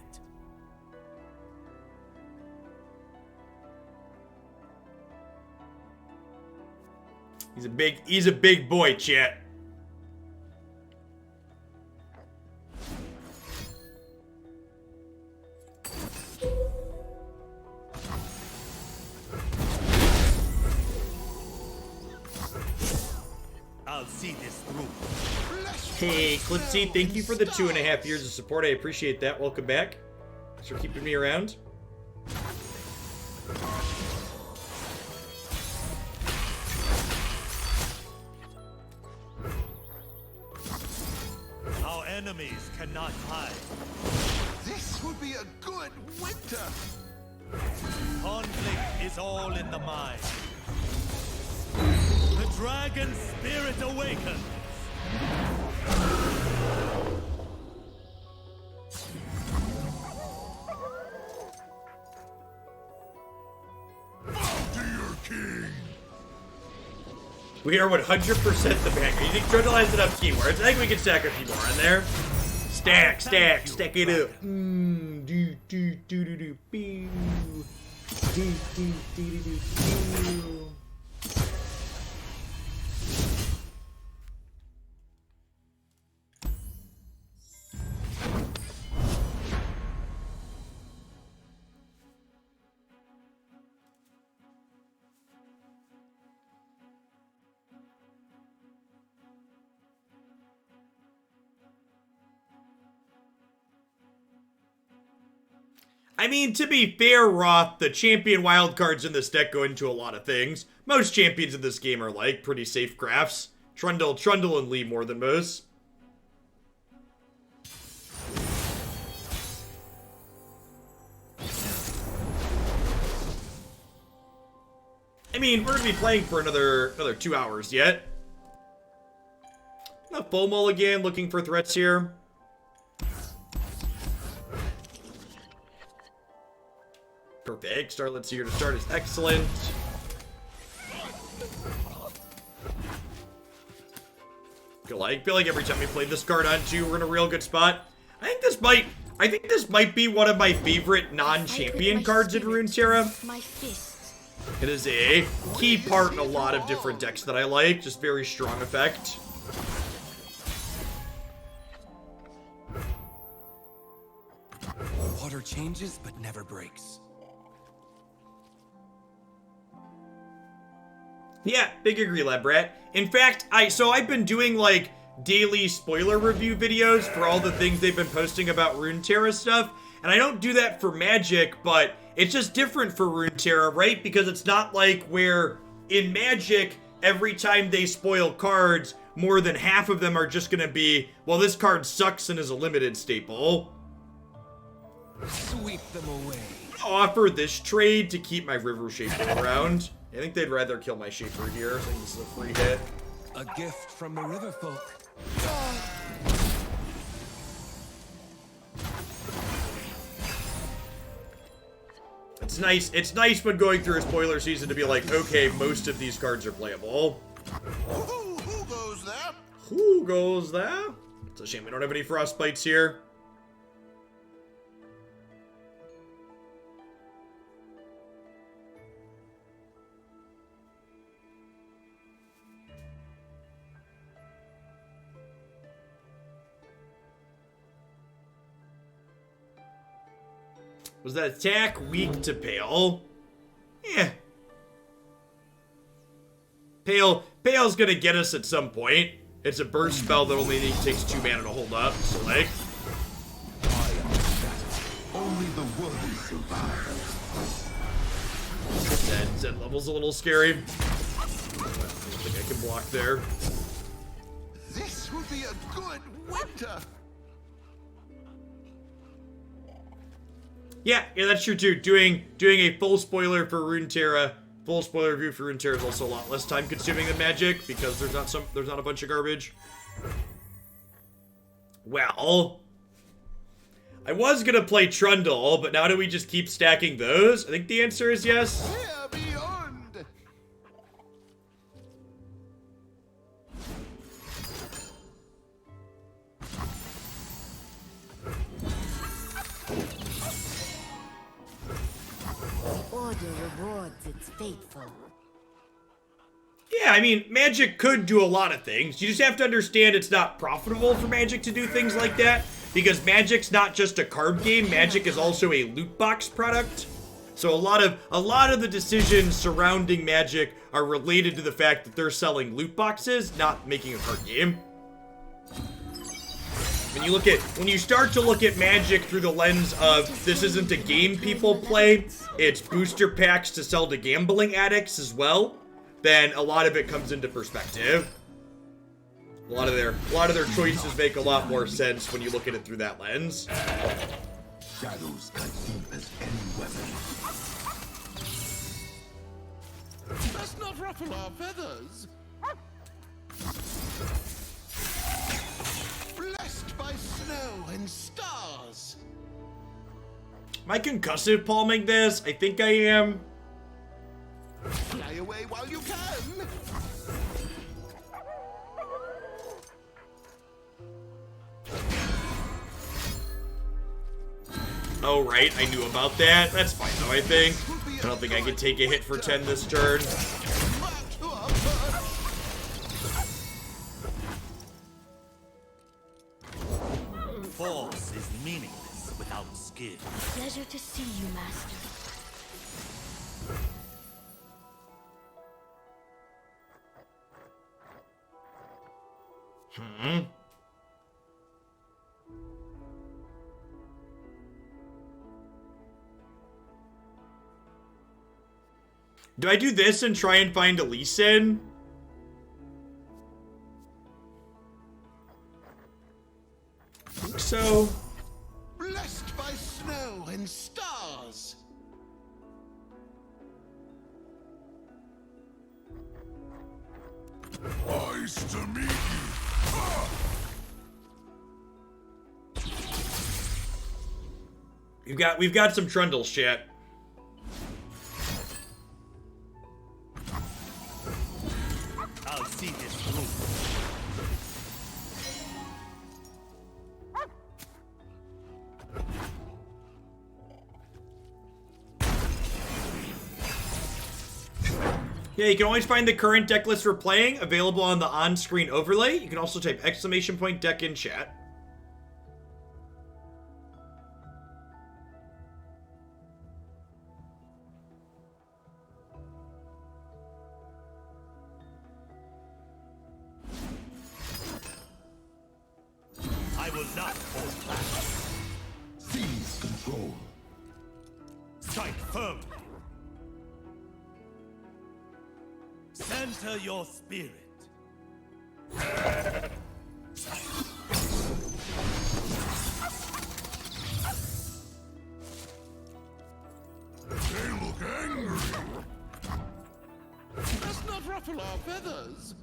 He's a big boy, chat. see this through. Hey, Clipsy, thank you for the 2.5 years of support. I appreciate that. Welcome back. Thanks for keeping me around. Our enemies cannot hide. This would be a good winter. Conflict is all in the mind. The dragon spirit awakens. Bow to your king. We are 100% the banger. You think Trundle has enough keywords? I think we can stack a few more in there. Stack it up. Do do do do do boo. Do do do do do boo. I mean, to be fair, Roth, the champion wildcards in this deck go into a lot of things. Most champions in this game are like pretty safe crafts. Trundle, and Lee more than most. I mean, we're gonna be playing for another 2 hours yet. A full mulligan, looking for threats here. Perfect. Starlet's here to start is excellent. Feel like every time we play this card on 2, we're in a real good spot. I think this might be one of my favorite non-champion cards in Runeterra. My fist. It is a key part in a lot of different decks that I like. Just very strong effect. Water changes, but never breaks. Yeah, big agree, Labrat. In fact, I've been doing like daily spoiler review videos for all the things they've been posting about Runeterra stuff, and I don't do that for Magic, but it's just different for Runeterra, right? Because it's not like where in Magic, every time they spoil cards, more than half of them are just gonna be, well, this card sucks and is a limited staple. Sweep them away. I'll offer this trade to keep my River Shaper around. I think they'd rather kill my Shaper here. I think this is a free hit. A gift from the river folk. It's nice when going through a spoiler season to be like, okay, most of these cards are playable. Who goes there? Who goes there? It's a shame we don't have any Frostbites here. Was that attack weak to Pale? Yeah. Pale's gonna get us at some point. It's a burst spell that only takes 2 mana to hold up, so like. Only the worthy survive. That level's a little scary. I don't think I can block there. This would be a good winter. Yeah, that's true too. Doing a full spoiler for Runeterra, full spoiler review for Runeterra is also a lot less time consuming than Magic because there's not a bunch of garbage. Well, I was gonna play Trundle, but now do we just keep stacking those? I think the answer is yes. Here beyond. Order rewards its faithful. Yeah, I mean, Magic could do a lot of things. You just have to understand it's not profitable for Magic to do things like that, because Magic's not just a card game, Magic is also a loot box product. So a lot of the decisions surrounding Magic are related to the fact that they're selling loot boxes, not making a card game. When you start to look at Magic through the lens of this isn't a game people play, it's booster packs to sell to gambling addicts as well, then a lot of it comes into perspective. A lot of their choices make a lot more sense when you look at it through that lens. Shadows cut deep as any weapon. Let's not ruffle our feathers. Blessed by snow and stars. Am I concussive palming this? I think I am. Fly away while you can. Oh, right, I knew about that. That's fine, though, I think. I don't think I can take a hit for 10 this turn. Force is meaningless without skill. Pleasure to see you, Master. Do I do this and try and find a Lee Sin? I think so. Blessed by snow and stars. Nice to meet you. We've got some Trundle shit. I'll see this through. Yeah, you can always find the current deck list we're playing available on the on-screen overlay. You can also type !deck in chat. I will not hold back. Seize control. Strike firmly. Center your spirit. They look angry. Let's not ruffle our feathers.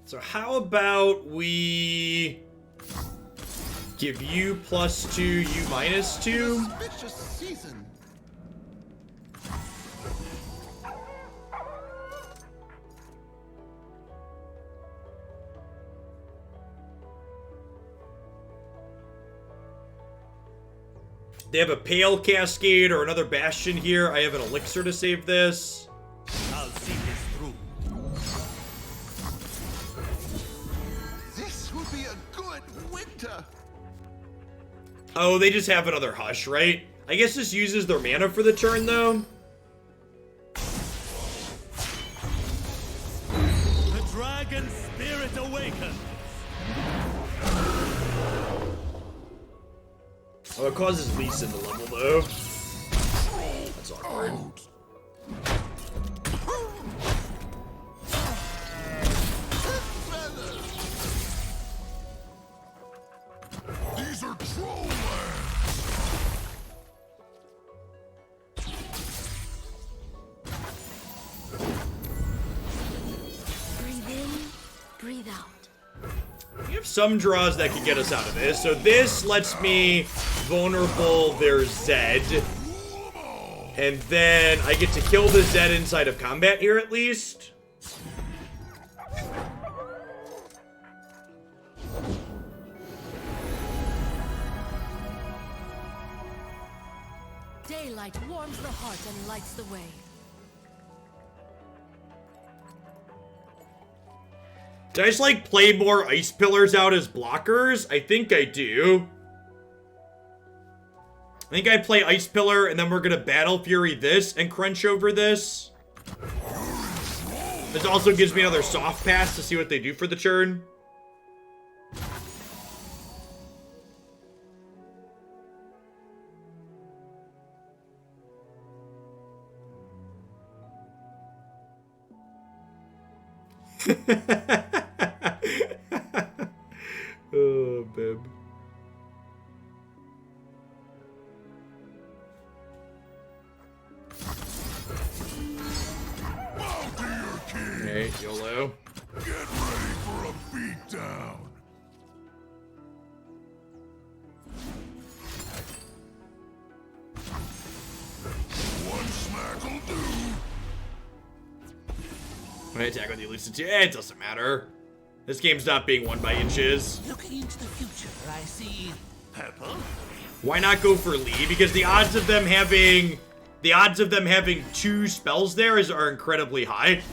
So how about we give you +2, you -2? Auspicious season. They have a Pale Cascade or another Bastion here. I have an Elixir to save this. I'll see this through. This will be a good winter. Oh, they just have another Hush, right? I guess this uses their mana for the turn, though. The dragon spirit awakens. Oh, it causes Lee Sin to level, though. That's awkward. These are troll lands. Breathe in, breathe out. We have some draws that can get us out of this. So this lets me vulnerable their Zed. And then I get to kill the Zed inside of combat here at least. Daylight warms the heart and lights the way. Did I just, like, play more Ice Pillars out as blockers? I think I do. I think I play Ice Pillar, and then we're gonna Battle Fury this and crunch over this. This also gives me another soft pass to see what they do for the turn. Oh, babe. Okay, YOLO. Get ready for a beatdown. One smack'll do. When I attack with the elusive, it doesn't matter. This game's not being won by inches. Looking into the future, I see purple. Why not go for Lee? Because the odds of them having two spells there are incredibly high.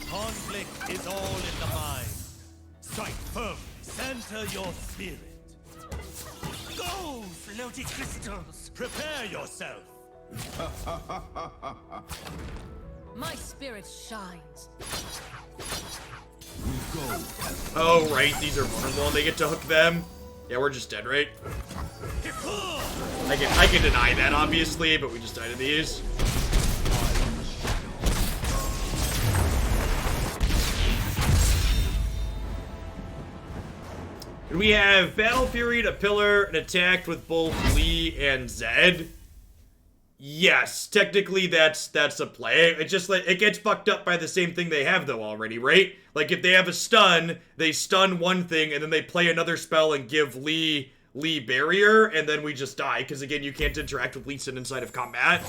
Conflict is all in the mind. Strike firm. Center your spirit. Go, floaty crystals. Prepare yourself. My spirit shines. Oh, right, these are vulnerable and they get to hook them. Yeah, we're just dead, right? I can deny that, obviously, but we just died to these. We have Battle Fury, a Pillar, and attacked with both Lee and Zed. Yes, technically that's a play. It just like it gets fucked up by the same thing they have though already, right? Like if they have a stun, they stun one thing and then they play another spell and give Lee barrier, and then we just die because again you can't interact with Lee Sin inside of combat.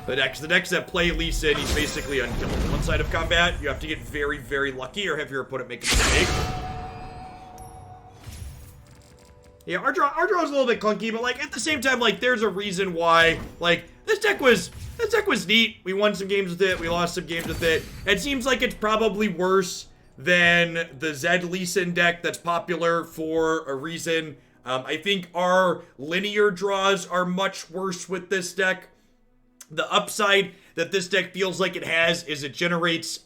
The decks that play Lee Sin, he's basically unkillable one side of combat. You have to get very, very lucky or have your opponent make a mistake. Yeah, our draw is a little bit clunky, but like at the same time, like there's a reason why like this deck was neat. We won some games with it, we lost some games with it. It seems like it's probably worse than the Zed Lee Sin deck that's popular for a reason. I think our linear draws are much worse with this deck. The upside that this deck feels like it has is it generates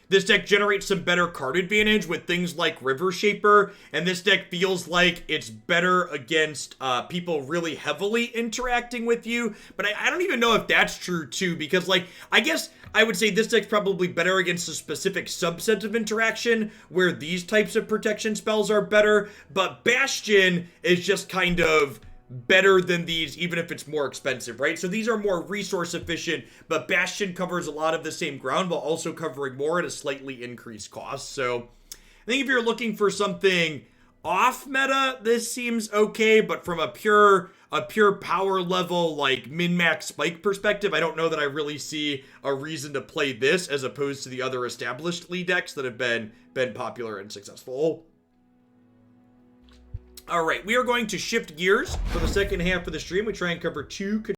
this deck generates some better card advantage with things like River Shaper, and this deck feels like it's better against people really heavily interacting with you, but I don't even know if that's true too, because like, I guess I would say this deck's probably better against a specific subset of interaction where these types of protection spells are better, but Bastion is just kind of better than these, even if it's more expensive, right? So these are more resource efficient, but Bastion covers a lot of the same ground while also covering more at a slightly increased cost. So I think if you're looking for something off meta, this seems okay, but from a pure power level, like min-max spike perspective, I don't know that I really see a reason to play this as opposed to the other established Lee decks that have been popular and successful. All right, we are going to shift gears for the second half of the stream. We try and cover two